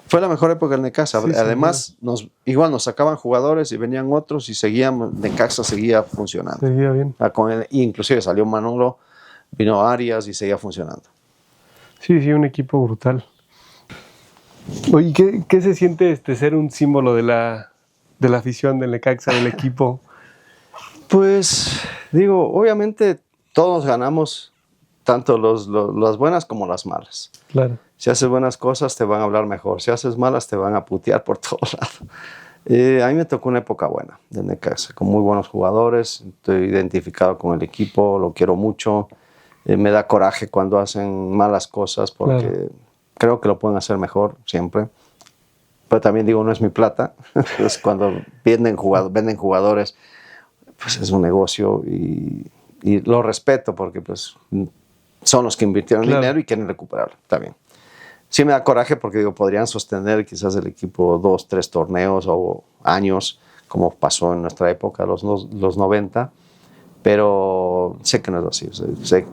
fue la mejor época del Necaxa. Además, igual nos sacaban jugadores y venían otros y Necaxa seguía funcionando. Seguía bien. Inclusive salió Manolo, vino Arias y seguía funcionando. Sí, un equipo brutal. Oye, ¿qué se siente ser un símbolo de la afición del Necaxa, del equipo? Pues, obviamente todos ganamos tanto las buenas como las malas. Claro. Si haces buenas cosas, te van a hablar mejor. Si haces malas, te van a putear por todos lados. A mí me tocó una época buena de Necaxa, con muy buenos jugadores. Estoy identificado con el equipo, lo quiero mucho. Me da coraje cuando hacen malas cosas porque creo que lo pueden hacer mejor siempre. Pero también digo, no es mi plata. Entonces, cuando venden jugadores, pues es un negocio y lo respeto porque pues, son los que invirtieron dinero y quieren recuperarlo. Está bien. Sí me da coraje porque digo, podrían sostener quizás el equipo 2, 3 torneos o años, como pasó en nuestra época, los 90, pero sé que no es así.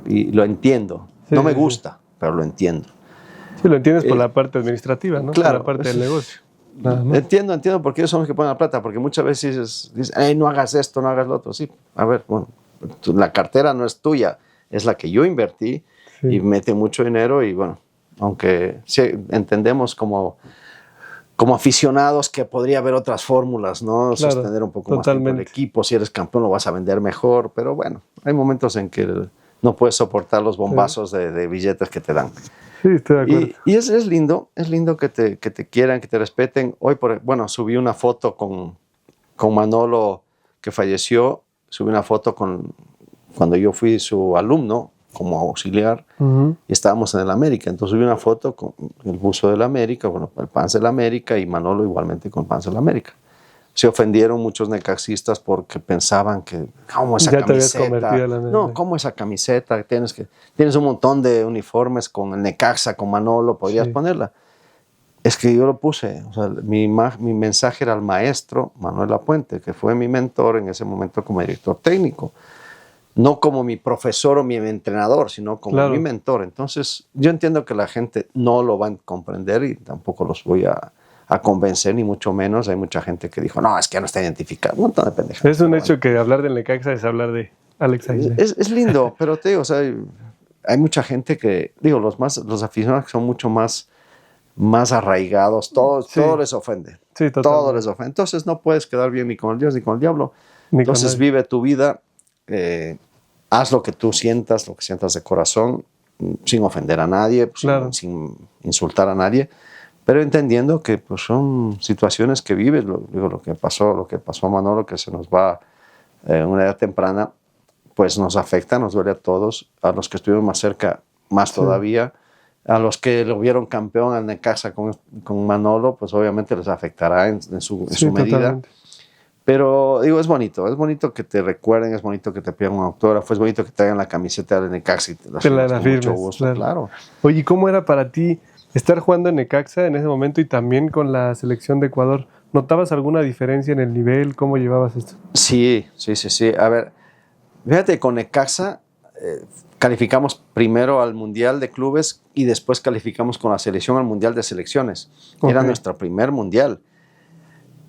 Y lo entiendo. Sí, no me gusta, pero lo entiendo. Sí, lo entiendes por la parte administrativa, ¿no? Claro. Por la parte del negocio. Entiendo porque ellos son los que ponen la plata, porque muchas veces dices, hey, no hagas esto, no hagas lo otro. Sí, a ver, bueno, la cartera no es tuya, es la que yo invertí y mete mucho dinero y bueno, aunque sí, entendemos como aficionados que podría haber otras fórmulas, ¿no? Claro, sostener un poco más el equipo, si eres campeón lo vas a vender mejor, pero bueno, hay momentos en que no puedes soportar los bombazos de billetes que te dan. Sí, estoy de acuerdo. Y es lindo que te quieran, que te respeten. Hoy, subí una foto con Manolo, que falleció. Subí una foto cuando yo fui su alumno, como auxiliar, y estábamos en el América. Entonces subí una foto con el buzo del América, el Pants del América, y Manolo igualmente con el Pants del América. Se ofendieron muchos necaxistas porque pensaban que, ¿cómo esa camiseta? No, ¿cómo esa camiseta? Tienes un montón de uniformes con el Necaxa, con Manolo, podrías ponerla. Es que yo lo puse, o sea, mi mensaje era al maestro Manuel Lapuente, que fue mi mentor en ese momento como director técnico. No como mi profesor o mi entrenador, sino como mi mentor. Entonces, yo entiendo que la gente no lo va a comprender y tampoco los voy a convencer, ni mucho menos. Hay mucha gente que dijo, no, es que ya no está identificado. Un montón de pendejadas. Es un hecho que hablar del Necaxa es hablar de Alex Aguilar. Es lindo, pero te digo, o sea, hay mucha gente que, digo, los aficionados que son mucho más arraigados, todo les ofende. Sí, todo les ofende. Entonces no puedes quedar bien ni con el Dios ni con el diablo. Entonces vive tu vida, haz lo que tú sientas, lo que sientas de corazón, sin ofender a nadie, sin insultar a nadie, pero entendiendo que pues, son situaciones que vives. Lo que pasó a Manolo, que se nos va en una edad temprana, pues nos afecta, nos duele a todos, a los que estuvieron más cerca, más todavía, a los que lo vieron campeón al Necaxa con Manolo, pues obviamente les afectará en su medida. Totalmente. Pero digo, es bonito que te recuerden, es bonito que te pidan un autógrafo, es bonito que te hagan la camiseta de Necaxa y te la firmes, mucho gusto, claro. Oye, ¿cómo era para ti estar jugando en Necaxa en ese momento y también con la selección de Ecuador? ¿Notabas alguna diferencia en el nivel? ¿Cómo llevabas esto? Sí. A ver, fíjate, con Necaxa calificamos primero al Mundial de Clubes y después calificamos con la selección al Mundial de Selecciones. Era nuestro primer Mundial.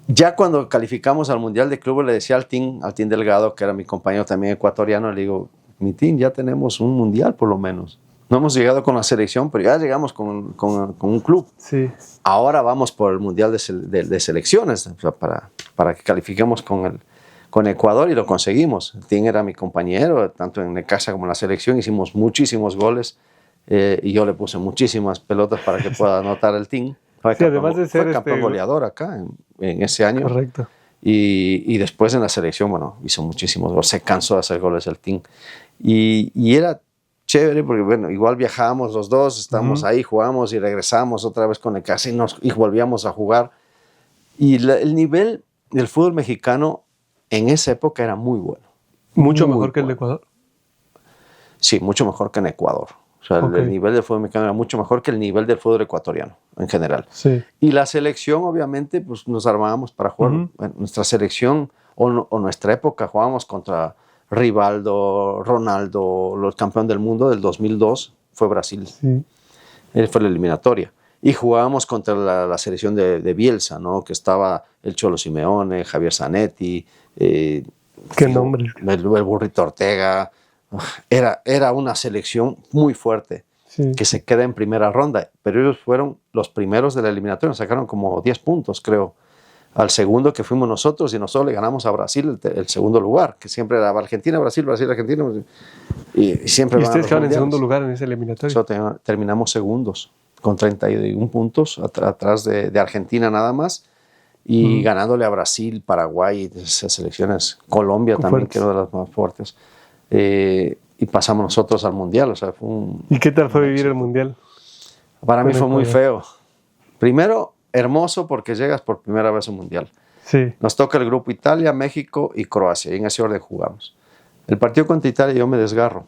Ya cuando calificamos al Mundial de Clubes, le decía al Team Delgado, que era mi compañero también ecuatoriano, le digo, mi Team, ya tenemos un Mundial por lo menos. No hemos llegado con la selección, pero ya llegamos con un club. Sí. Ahora vamos por el Mundial de Selecciones, o sea, para que califiquemos con Ecuador, y lo conseguimos. El Team era mi compañero, tanto en Necaxa como en la selección, hicimos muchísimos goles y yo le puse muchísimas pelotas para que pueda anotar el Team. Fue campeón goleador acá en ese año. Correcto. Y después en la selección, bueno, hizo muchísimos goles. Se cansó de hacer goles el Team. Y era chévere porque, bueno, igual viajábamos los dos, estábamos ahí, jugamos y regresamos otra vez con el Necaxa y volvíamos a jugar. Y el nivel del fútbol mexicano en esa época era muy bueno. ¿Mucho mejor que el de Ecuador? Sí, mucho mejor que en Ecuador. O sea, el nivel del fútbol mexicano era mucho mejor que el nivel del fútbol ecuatoriano en general. Sí. Y la selección, obviamente, pues nos armábamos para jugar. Bueno, nuestra selección o nuestra época jugábamos contra Rivaldo, Ronaldo, el campeón del mundo del 2002 fue Brasil. Sí. Él fue la eliminatoria. Y jugábamos contra la selección de Bielsa, ¿no? Que estaba el Cholo Simeone, Javier Zanetti. ¿Qué nombre? El Burrito Ortega. Era una selección muy fuerte, que se queda en primera ronda, pero ellos fueron los primeros de la eliminatoria, sacaron como 10 puntos, creo, al segundo que fuimos nosotros y nosotros le ganamos a Brasil el segundo lugar, que siempre era Argentina, Brasil, Brasil, Argentina. Y siempre ¿Y ustedes quedaron en segundo lugar en ese eliminatorio? Nosotros terminamos segundos, con 31 puntos, atrás de Argentina nada más, y ganándole a Brasil, Paraguay, esas selecciones, Colombia también, fuertes, que era de las más fuertes. Y pasamos nosotros al Mundial. O sea, fue ¿Y qué tal fue vivir el Mundial? Para mí fue muy feo. Primero, hermoso porque llegas por primera vez a un Mundial. Sí. Nos toca el grupo Italia, México y Croacia, y en ese orden jugamos. El partido contra Italia yo me desgarro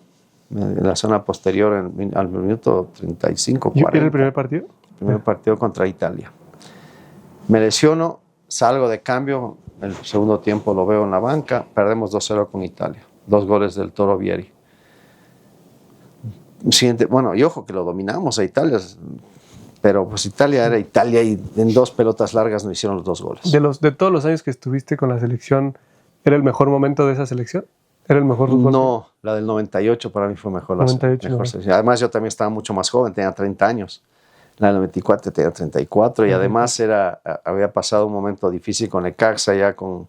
en la zona posterior al minuto 35, 40. ¿Era el primer partido? El primer partido contra Italia. Me lesiono, salgo de cambio, el segundo tiempo lo veo en la banca, perdemos 2-0 con Italia, 2 goles del Toro Vieri. Siguiente, bueno, y ojo que lo dominamos a Italia, pero pues Italia era Italia y en 2 pelotas largas nos hicieron los 2 goles. De todos los años que estuviste con la selección, ¿era el mejor momento de esa selección? ¿Era el mejor fútbol? No, la del 98 para mí fue mejor. 98, mejor selección. Además yo también estaba mucho más joven, tenía 30 años. La del 94 tenía 34 y además había pasado un momento difícil con Necaxa ya con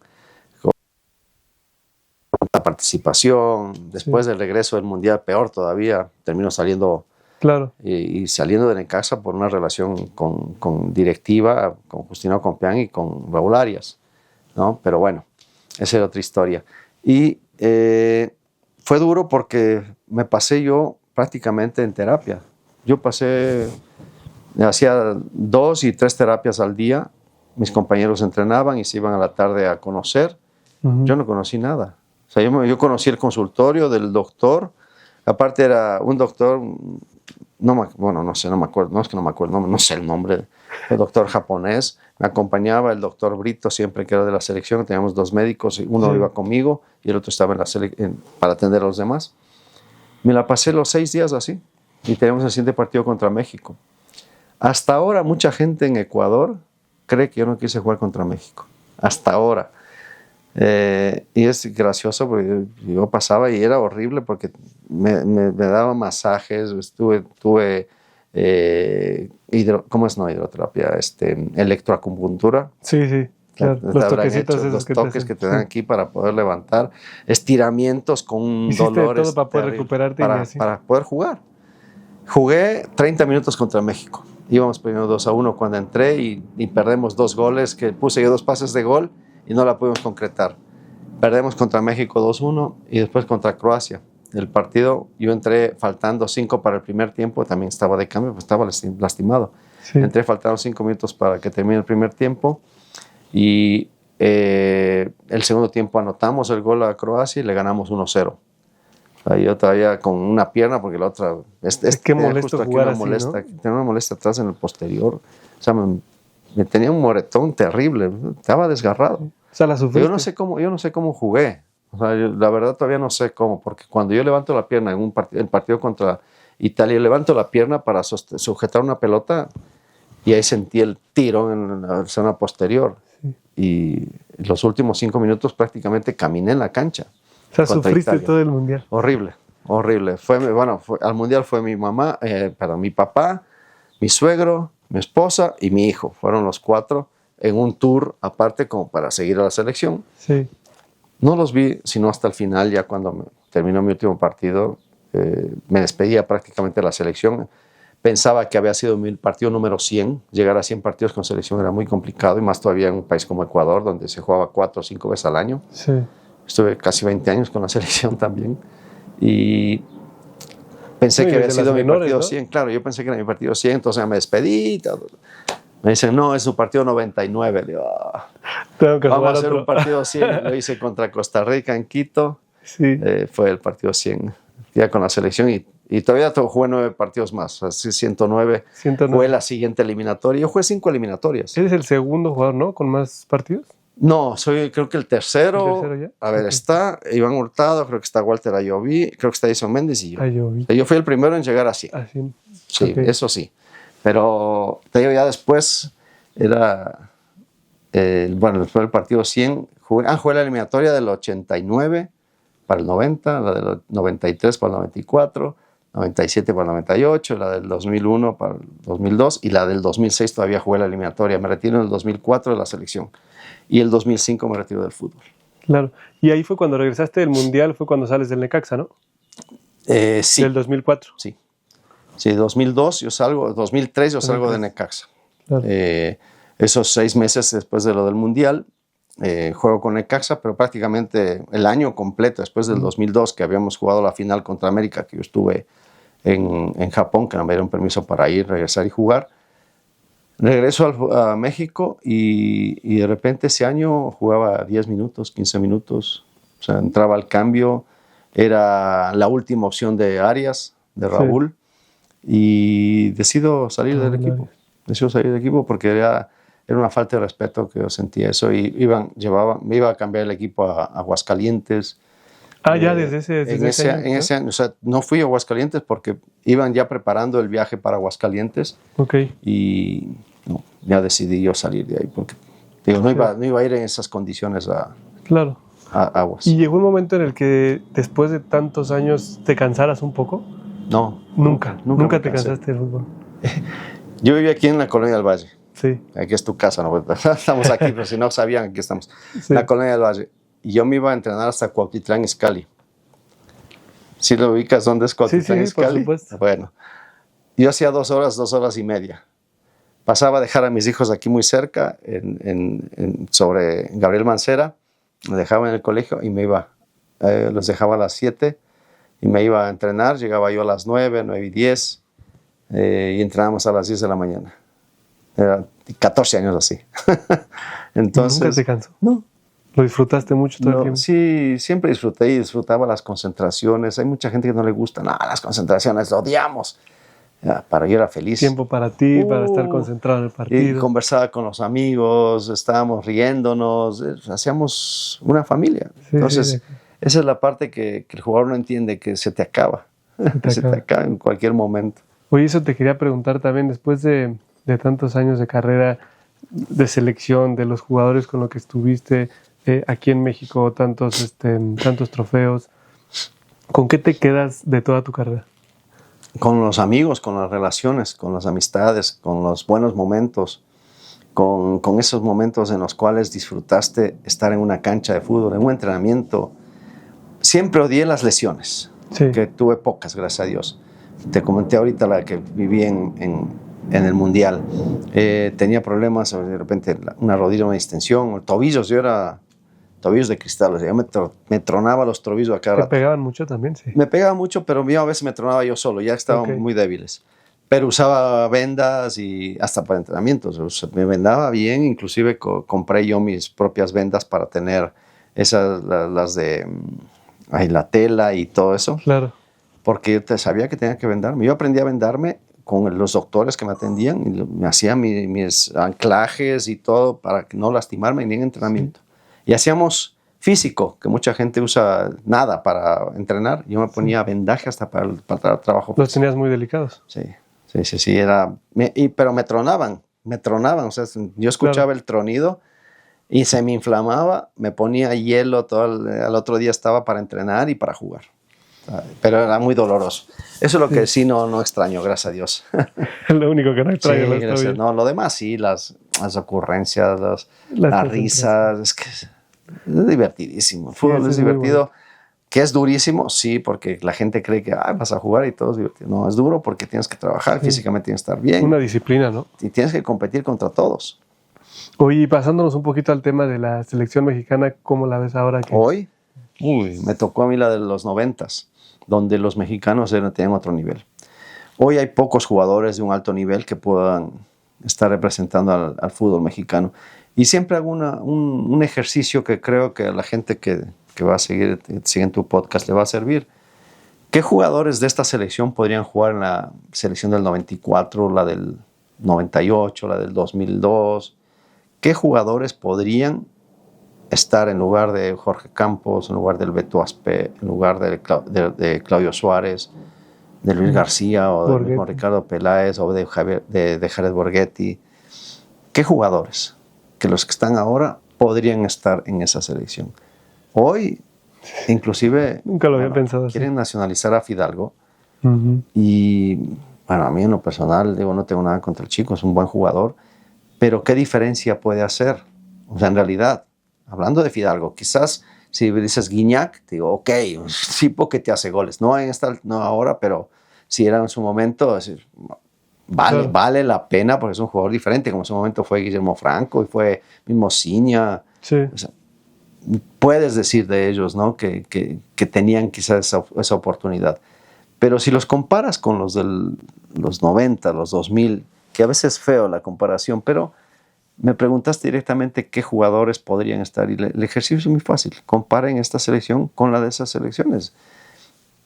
la participación. Después del regreso del Mundial, peor todavía, terminó saliendo. Claro. Y saliendo de Necaxa por una relación con directiva, con Justino Compeán y con Raúl Arias, ¿no? Pero bueno, esa era otra historia. Y fue duro porque me pasé yo prácticamente en terapia. Yo hacía 2 y 3 terapias al día. Mis compañeros entrenaban y se iban a la tarde a conocer. Yo no conocí nada. O sea, yo conocí el consultorio del doctor. Aparte era un doctor, no sé el nombre, el doctor japonés. Me acompañaba el doctor Brito siempre que era de la selección. Teníamos 2 médicos, uno iba conmigo y el otro estaba para atender a los demás. Me la pasé los 6 días así y tenemos el siguiente partido contra México. Hasta ahora mucha gente en Ecuador cree que yo no quise jugar contra México. Hasta ahora. Y es gracioso porque yo pasaba y era horrible porque me daba masajes, tuve hidroterapia, electroacupuntura. Sí. Claro. Los toquecitos los toques que te dan aquí para poder levantar, estiramientos con dolores. Todo para poder recuperarte para poder jugar. Jugué 30 minutos contra México. Íbamos perdiendo 2-1 cuando entré y perdemos 2 goles, que puse yo 2 pases de gol y no la pudimos concretar. Perdemos contra México 2-1 y después contra Croacia. El partido, yo entré faltando 5 para el primer tiempo, también estaba de cambio, pues estaba lastimado. Sí. Entré faltando 5 minutos para que termine el primer tiempo y el segundo tiempo anotamos el gol a Croacia y le ganamos 1-0. Yo todavía con una pierna, porque la otra... Es que molesto jugar así, ¿no? Tenía una molestia atrás en el posterior. O sea, me tenía un moretón terrible. Estaba desgarrado. O sea, la sufriste. Yo no sé cómo jugué. O sea, la verdad todavía no sé cómo, porque cuando yo levanto la pierna en el partido contra Italia, levanto la pierna para sujetar una pelota y ahí sentí el tiro en la zona posterior. Sí. Y los últimos 5 minutos prácticamente caminé en la cancha. O sea, sufriste Italia. Todo el Mundial. Horrible. Al Mundial fue mi papá, mi suegro, mi esposa y mi hijo. Fueron los 4 en un tour aparte como para seguir a la selección. Sí. No los vi sino hasta el final, ya cuando terminó mi último partido. Me despedía prácticamente de la selección. Pensaba que había sido mi partido número 100. Llegar a 100 partidos con selección era muy complicado, y más todavía en un país como Ecuador, donde se jugaba 4 o 5 veces al año. Sí. Estuve casi 20 años con la selección también. Y pensé que había sido mi partido 100. Claro, yo pensé que era mi partido 100, entonces me despedí. Todo. Me dicen, no, es su partido 99. Digo, vamos a hacer un partido 100. Lo hice contra Costa Rica en Quito. Sí. Fue el partido 100 ya con la selección. Y todavía jugué 9 partidos más. Así 109 fue la siguiente eliminatoria. Yo jugué 5 eliminatorias. Eres el segundo jugador, ¿no? ¿Con más partidos? No, soy creo que el tercero. ¿El tercero ya? A ver, está Iván Hurtado, creo que está Walter Ayoví, creo que está Edson Méndez y yo. Ayoví. Yo fui el primero en llegar a 100. ¿Ah, sí? Sí, okay. Eso sí. Pero te digo, ya después era, después del partido 100, jugué la eliminatoria del 89 para el 90, la del 93 para el 94, 97 para el 98, la del 2001 para el 2002 y la del 2006 todavía jugué la eliminatoria. Me retiro en el 2004 de la selección y el 2005 me retiro del fútbol. Claro. Y ahí fue cuando regresaste del Mundial, fue cuando sales del Necaxa, ¿no? Sí. Del 2004. Sí. Sí, 2002 yo salgo, 2003 yo salgo de Necaxa. Claro. Esos 6 meses después de lo del Mundial, juego con Necaxa, pero prácticamente el año completo, después del 2002, que habíamos jugado la final contra América, que yo estuve en Japón, que no me dieron permiso para ir, regresar y jugar. Regreso a México y de repente ese año jugaba 10 minutos, 15 minutos, o sea, entraba al cambio, era la última opción de Arias, de Raúl, y decido salir del equipo. Decido salir del equipo porque era una falta de respeto que yo sentía eso y me iba a cambiar el equipo a Aguascalientes. Ya desde ese año. En ese año, o sea, no fui a Aguascalientes porque iban ya preparando el viaje para Aguascalientes. Okay. Y no, ya decidí yo salir de ahí porque digo, no iba a ir en esas condiciones a Aguas. ¿Y llegó un momento en el que después de tantos años te cansaras un poco? No. Nunca te cansaste del fútbol. Yo vivía aquí en la Colonia del Valle. Sí. Aquí es tu casa, ¿no? Estamos aquí, pero si no sabían, aquí estamos. Sí. La Colonia del Valle. Y yo me iba a entrenar hasta Cuautitlán Izcalli. ¿Sí lo ubicas? ¿Dónde es Cuautitlán Izcalli? Por supuesto. Bueno, yo hacía 2 horas y media. Pasaba a dejar a mis hijos aquí muy cerca, sobre Gabriel Mancera. Me dejaba en el colegio y me iba. Los dejaba a las 7 y me iba a entrenar. Llegaba yo a las 9:10 y entrenábamos a las 10 de la mañana. Era 14 años así. Entonces, ¿nunca te cansó? No. ¿Lo disfrutaste mucho todo el tiempo? Sí, siempre disfruté y disfrutaba las concentraciones. Hay mucha gente que no le gusta. No, las concentraciones, lo odiamos. Para yo era feliz. Tiempo para ti, para estar concentrado en el partido. Y conversaba con los amigos, estábamos riéndonos, hacíamos una familia. Sí, entonces, esa es la parte que el jugador no entiende, que se te acaba. Se te acaba en cualquier momento. Oye, eso te quería preguntar también, después de tantos años de carrera, de selección, de los jugadores con los que estuviste aquí en México, tantos trofeos, ¿con qué te quedas de toda tu carrera? Con los amigos, con las relaciones, con las amistades, con los buenos momentos, con esos momentos en los cuales disfrutaste estar en una cancha de fútbol, en un entrenamiento. Siempre odié las lesiones, que tuve pocas, gracias a Dios. Te comenté ahorita la que viví en el Mundial. Tenía problemas, de repente una rodilla, una distensión, tobillos, yo era tobillos de cristal, o sea, me tronaba los tobillos a cada rato. ¿Te pegaban mucho también? Sí. Me pegaba mucho, pero a veces me tronaba yo solo, ya estaban muy débiles. Pero usaba vendas y hasta para entrenamientos, o sea, me vendaba bien, inclusive compré yo mis propias vendas para tener esas, las de la tela y todo eso. Claro. Porque yo sabía que tenía que vendarme. Yo aprendí a vendarme con los doctores que me atendían y me hacían mis anclajes y todo para no lastimarme ni en entrenamiento. Y hacíamos físico, que mucha gente usa nada para entrenar. Yo me ponía vendaje hasta para el trabajo. Los tenías muy delicados. Sí. Pero me tronaban. O sea, yo escuchaba el tronido y se me inflamaba, me ponía hielo, al otro día estaba para entrenar y para jugar. Pero era muy doloroso. Eso es lo que sí no extraño, gracias a Dios. Es lo único que no extraño. No, lo demás sí, las ocurrencias, las risas, es que es divertidísimo. El fútbol es divertido, bueno. Que es durísimo, sí, porque la gente cree que vas a jugar y todo es divertido. No, es duro porque tienes que trabajar, físicamente tienes que estar bien. Una disciplina, ¿no? Y tienes que competir contra todos. Oye, pasándonos un poquito al tema de la selección mexicana, ¿cómo la ves ahora? Hoy, me tocó a mí la de los 90s, donde los mexicanos tenían otro nivel. Hoy hay pocos jugadores de un alto nivel que puedan estar representando al fútbol mexicano. Y siempre hago un ejercicio que creo que a la gente que va a seguir tu podcast le va a servir. ¿Qué jugadores de esta selección podrían jugar en la selección del 94, la del 98, la del 2002? ¿Qué jugadores podrían estar en lugar de Jorge Campos, en lugar del Beto Aspe, en lugar de Claudio Suárez, de Luis García o de Ricardo Peláez o de Jared Borghetti? ¿Qué jugadores que los que están ahora podrían estar en esa selección? Hoy, inclusive, nunca lo había pensado quieren nacionalizar a Fidalgo Y bueno, a mí en lo personal, digo, no tengo nada contra el chico, es un buen jugador, pero ¿qué diferencia puede hacer? O sea, en realidad, hablando de Fidalgo, quizás si dices Guiñac, digo, ok, un tipo que te hace goles, no ahora, pero si era en su momento, es decir, vale la pena porque es un jugador diferente, como en su momento fue Guillermo Franco y fue mismo Ciña. Sí. O sea, puedes decir de ellos, ¿no? que tenían quizás esa oportunidad. Pero si los comparas con los de los 90, los 2000, que a veces es feo la comparación, pero me preguntaste directamente qué jugadores podrían estar. Y el ejercicio es muy fácil. Comparen esta selección con la de esas selecciones.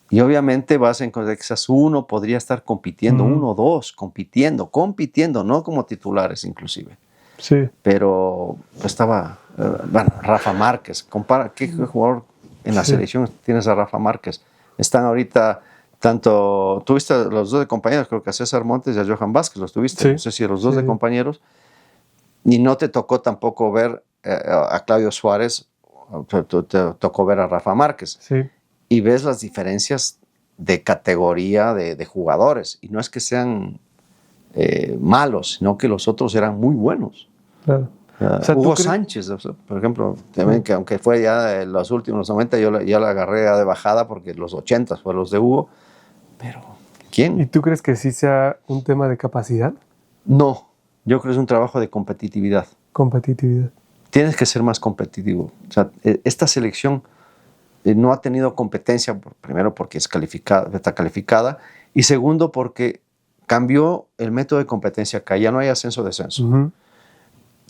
Y obviamente vas a encontrar que quizás uno podría estar compitiendo, uno o dos, compitiendo, no como titulares inclusive. Sí. Pero estaba, bueno, Rafa Márquez. Compara, ¿qué jugador en la selección tienes a Rafa Márquez? Están ahorita... Tanto, tuviste a los dos de compañeros, creo que a César Montes y a Johan Vázquez, los tuviste, no sé si a los dos de compañeros, y no te tocó tampoco ver a Claudio Suárez, te tocó ver a Rafa Márquez, y ves las diferencias de categoría de jugadores, y no es que sean malos, sino que los otros eran muy buenos. Claro. O sea, Hugo Sánchez, por ejemplo, también, que aunque fue ya en los últimos 90, yo la agarré ya de bajada porque los 80 fue los de Hugo. Pero, ¿quién? ¿Y tú crees que sí sea un tema de capacidad? No, yo creo que es un trabajo de competitividad. Competitividad. Tienes que ser más competitivo. O sea, esta selección no ha tenido competencia, primero porque está calificada, y segundo porque cambió el método de competencia acá, ya no hay ascenso-descenso.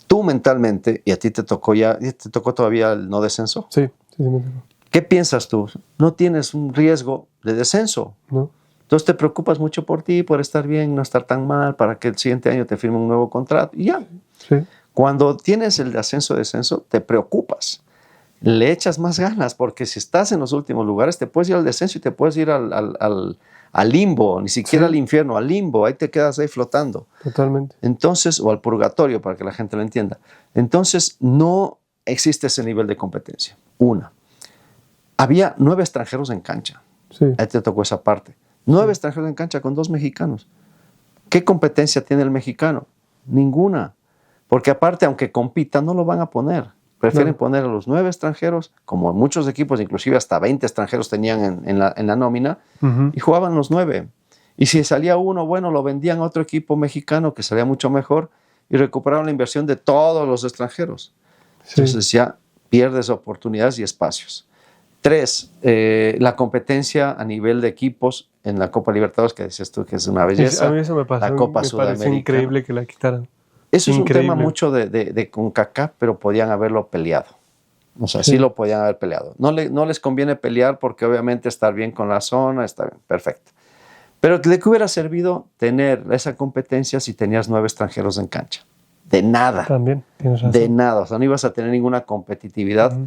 Tú mentalmente, y a ti te tocó todavía el no descenso. Sí, me tocó. ¿Qué piensas tú? No tienes un riesgo de descenso. No. Entonces te preocupas mucho por ti, por estar bien, no estar tan mal, para que el siguiente año te firme un nuevo contrato y ya. Sí. Cuando tienes el de ascenso-descenso, te preocupas. Le echas más ganas, porque si estás en los últimos lugares, te puedes ir al descenso y te puedes ir al limbo, ni siquiera al infierno, al limbo, ahí te quedas ahí flotando. Totalmente. Entonces, o al purgatorio, para que la gente lo entienda. Entonces, no existe ese nivel de competencia. Había 9 extranjeros en cancha. Sí. Ahí te tocó esa parte. 9 extranjeros en cancha con 2 mexicanos. ¿Qué competencia tiene el mexicano? Ninguna. Porque aparte, aunque compitan, no lo van a poner. Prefieren poner a los 9 extranjeros, como en muchos equipos, inclusive hasta 20 extranjeros tenían en la nómina, y jugaban los 9. Y si salía uno, bueno, lo vendían a otro equipo mexicano que salía mucho mejor y recuperaban la inversión de todos los extranjeros. Sí. Entonces ya pierdes oportunidades y espacios. 3, la competencia a nivel de equipos en la Copa Libertadores, que decías tú que es una belleza. A mí eso me pasó. La Copa Sudamericana. Me pareció increíble que la quitaran. Eso es un tema mucho de CONCACAF, pero podían haberlo peleado. O sea, sí lo podían haber peleado. No les conviene pelear porque obviamente estar bien con la zona, está bien, perfecto. Pero ¿de qué hubiera servido tener esa competencia si tenías 9 extranjeros en cancha? De nada. También, tienes razón. De nada. O sea, no ibas a tener ninguna competitividad.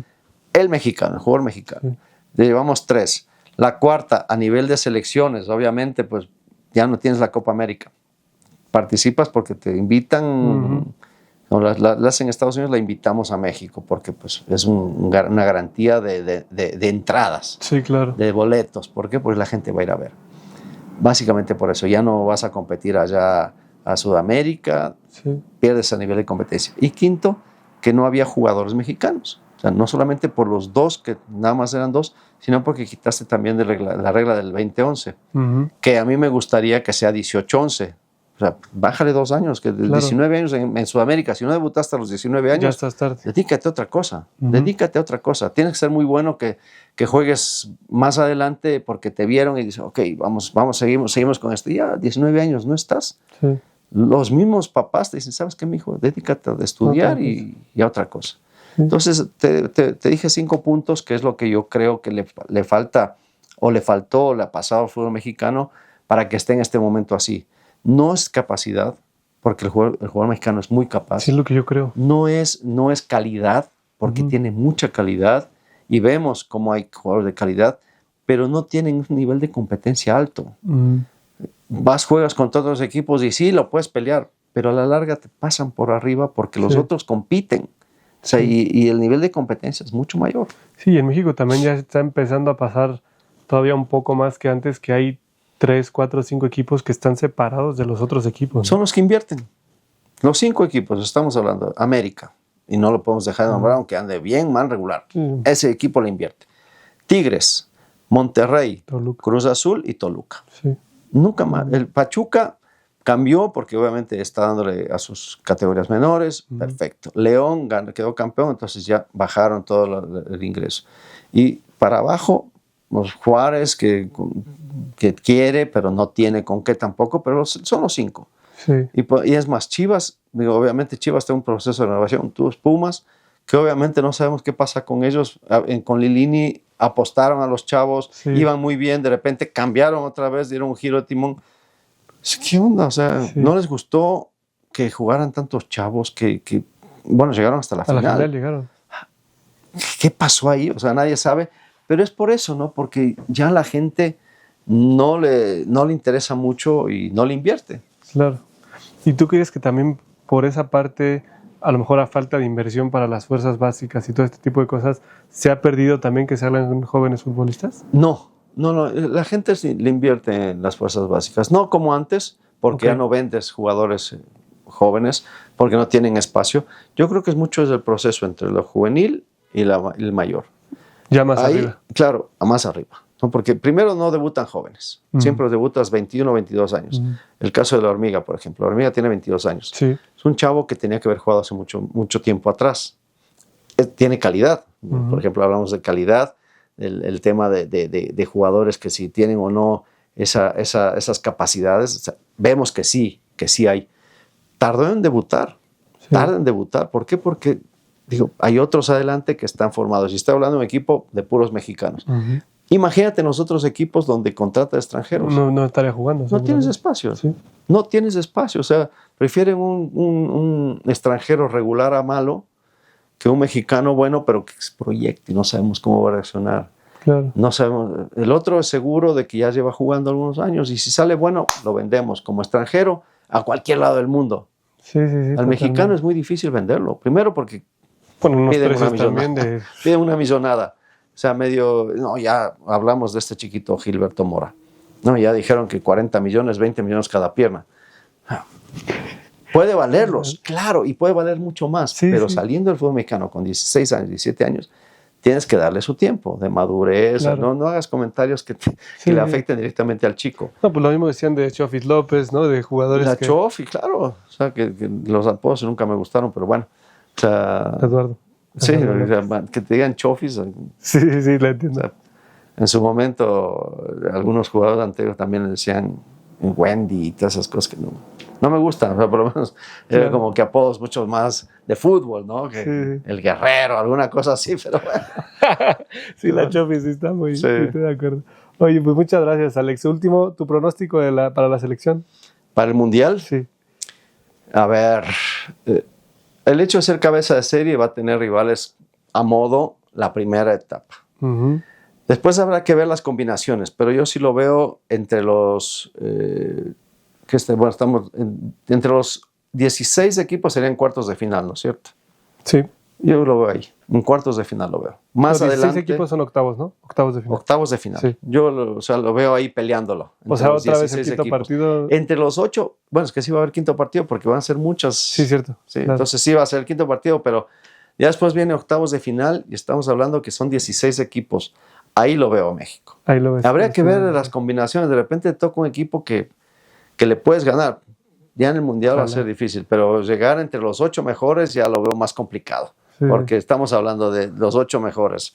El mexicano, el jugador mexicano. Llevamos 3. La cuarta, a nivel de selecciones, obviamente, pues ya no tienes la Copa América. Participas porque te invitan, no, la hacen en Estados Unidos, la invitamos a México porque pues, es una garantía de entradas, sí, claro. De boletos. ¿Por qué? Pues la gente va a ir a ver. Básicamente por eso, ya no vas a competir allá a Sudamérica, pierdes a nivel de competencia. Y quinto, que no había jugadores mexicanos. O sea, no solamente por los 2, que nada más eran 2, sino porque quitaste también la regla del 20-11, que a mí me gustaría que sea 18-11. O sea, bájale 2 años, que de 19 años en Sudamérica, si no debutaste a los 19 años, ya estás tarde. Dedícate a otra cosa, dedícate a otra cosa. Tienes que ser muy bueno que juegues más adelante porque te vieron y dices, ok, vamos, seguimos con esto. Ya 19 años no estás. Sí. Los mismos papás te dicen, ¿sabes qué, mijo? Dedícate a estudiar y a otra cosa. Entonces, te dije 5 puntos, que es lo que yo creo que le falta, o le faltó, o le ha pasado al fútbol mexicano para que esté en este momento así. No es capacidad, porque el jugador mexicano es muy capaz. Sí, es lo que yo creo. No es calidad, porque tiene mucha calidad, y vemos cómo hay jugadores de calidad, pero no tienen un nivel de competencia alto. Juegas contra otros equipos y sí, lo puedes pelear, pero a la larga te pasan por arriba porque los otros compiten. O sea, y el nivel de competencia es mucho mayor. Sí, en México también ya está empezando a pasar todavía un poco más que antes, que hay 3, 4, 5 equipos que están separados de los otros equipos, ¿no? Son los que invierten. Los 5 equipos, estamos hablando. América, y no lo podemos dejar de nombrar, aunque ande bien, mal, regular. Ese equipo le invierte. Tigres, Monterrey, Toluca. Cruz Azul y Toluca. Sí. Nunca más. El Pachuca cambió porque obviamente está dándole a sus categorías menores. Perfecto. León quedó campeón, entonces ya bajaron todo el ingreso. Y para abajo, los Juárez, que quiere, pero no tiene con qué tampoco, pero son los 5. Sí. Y es más, Chivas, digo, obviamente Chivas está en un proceso de renovación. Tú, Pumas, que obviamente no sabemos qué pasa con ellos. Con Lilini apostaron a los chavos, sí, iban muy bien, de repente cambiaron otra vez, dieron un giro de timón. ¿Qué onda? O sea, sí, no les gustó que jugaran tantos chavos que bueno, llegaron hasta la final. A la final llegaron. ¿Qué pasó ahí? O sea, nadie sabe. Pero es por eso, ¿no? Porque ya la gente no le interesa mucho y no le invierte. Claro. ¿Y tú crees que también por esa parte, a lo mejor a falta de inversión para las fuerzas básicas y todo este tipo de cosas, se ha perdido también que se hablan jóvenes futbolistas? No. La gente le invierte en las fuerzas básicas. No como antes, porque ya no vendes jugadores jóvenes, porque no tienen espacio. Yo creo que es mucho el proceso entre lo juvenil y el mayor. Ya más arriba. Claro, más arriba. ¿No? Porque primero no debutan jóvenes. Siempre debutas 21 o 22 años. El caso de la Hormiga, por ejemplo. La Hormiga tiene 22 años. Sí. Es un chavo que tenía que haber jugado hace mucho tiempo atrás. Tiene calidad. Por ejemplo, hablamos de calidad, el tema de jugadores que si tienen o no esas capacidades. O sea, vemos que sí hay. Tardó en debutar. Sí. Tarda en debutar. ¿Por qué? Porque digo, hay otros adelante que están formados. Y estoy hablando de un equipo de puros mexicanos. Imagínate en los otros equipos donde contrata extranjeros. No estaría jugando. No tienes espacio. Sí. No tienes espacio. O sea, prefieren un extranjero regular a malo que un mexicano bueno, pero que es proyecto y no sabemos cómo va a reaccionar. Claro. No sabemos. El otro es seguro de que ya lleva jugando algunos años y si sale bueno, lo vendemos como extranjero a cualquier lado del mundo. Sí, Al totalmente. mexicano es muy difícil venderlo. Primero porque piden una millonada. O sea, ya hablamos de este chiquito Gilberto Mora. No, ya dijeron que 40 millones, 20 millones cada pierna. Puede valerlos, claro, y puede valer mucho más. Pero saliendo del fútbol mexicano con 16 años, 17 años, tienes que darle su tiempo de madurez. Claro. No hagas comentarios que le afecten directamente al chico. No, pues lo mismo decían de Chofis López, ¿no? De jugadores Chofi, claro. O sea, que los apodos nunca me gustaron, pero bueno. O sea, Eduardo. Sí, que te digan Chofis. Sí, la entiendo. O sea, en su momento, algunos jugadores anteriores también le decían Wendy y todas esas cosas que no me gustan. O sea, por lo menos era como que apodos mucho más de fútbol, ¿no? Que el Guerrero, alguna cosa así, pero bueno. Sí, la Chofis está muy estoy de acuerdo. Oye, pues muchas gracias, Alex. Último, ¿tu pronóstico para la selección? ¿Para el Mundial? Sí. A ver, el hecho de ser cabeza de serie va a tener rivales a modo la primera etapa. Después habrá que ver las combinaciones, pero yo sí lo veo entre los... entre los 16 equipos serían cuartos de final, ¿no es cierto? Sí. Yo lo veo ahí, en cuartos de final lo veo. Más los 16 adelante... equipos son octavos, ¿no? Octavos de final. Octavos de final. Sí. Yo lo veo ahí peleándolo. O sea, otra vez el quinto partido. Entre los 8, bueno, es que sí va a haber quinto partido porque van a ser muchas. Sí, cierto. Sí, claro. Entonces sí va a ser el quinto partido, pero ya después viene octavos de final y estamos hablando que son 16 equipos. Ahí lo veo a México. Ahí lo ves. Habría que ver las combinaciones. De repente toca un equipo que le puedes ganar. Ya en el Mundial va a ser difícil, pero llegar entre los 8 mejores ya lo veo más complicado. Sí. Porque estamos hablando de los 8 mejores.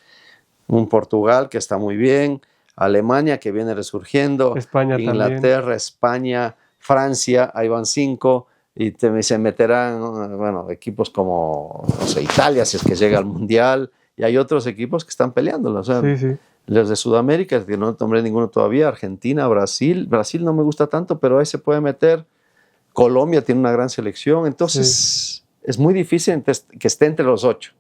Un Portugal que está muy bien, Alemania que viene resurgiendo, España Inglaterra, también. España, Francia, ahí van 5, y se meterán, bueno, equipos como, no sé, Italia, si es que llega al Mundial, y hay otros equipos que están peleándolo. O sea, los de Sudamérica, que no nombré ninguno todavía, Argentina, Brasil no me gusta tanto, pero ahí se puede meter. Colombia tiene una gran selección, entonces es muy difícil que esté entre los 8.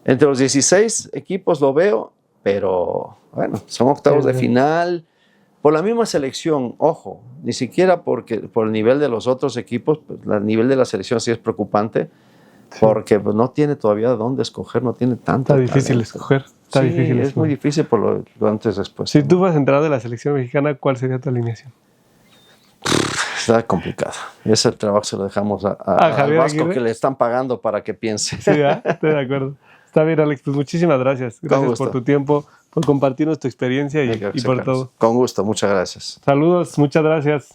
Entre los 16 equipos lo veo, pero bueno, son octavos de final. Por la misma selección, ojo, ni siquiera por el nivel de los otros equipos, pues, el nivel de la selección sí es preocupante, porque pues, no tiene todavía dónde escoger, no tiene tanta. Está difícil escoger. Está difícil. Es muy difícil por lo antes después. Si tú fueras entrenador de la selección mexicana, ¿cuál sería tu alineación? Está complicado. Ese trabajo se lo dejamos a al Vasco, que le están pagando para que piense. Sí, estoy de acuerdo. Está bien, Alex, pues muchísimas gracias. Gracias por tu tiempo, por compartirnos tu experiencia y por todo. Con gusto, muchas gracias. Saludos, muchas gracias.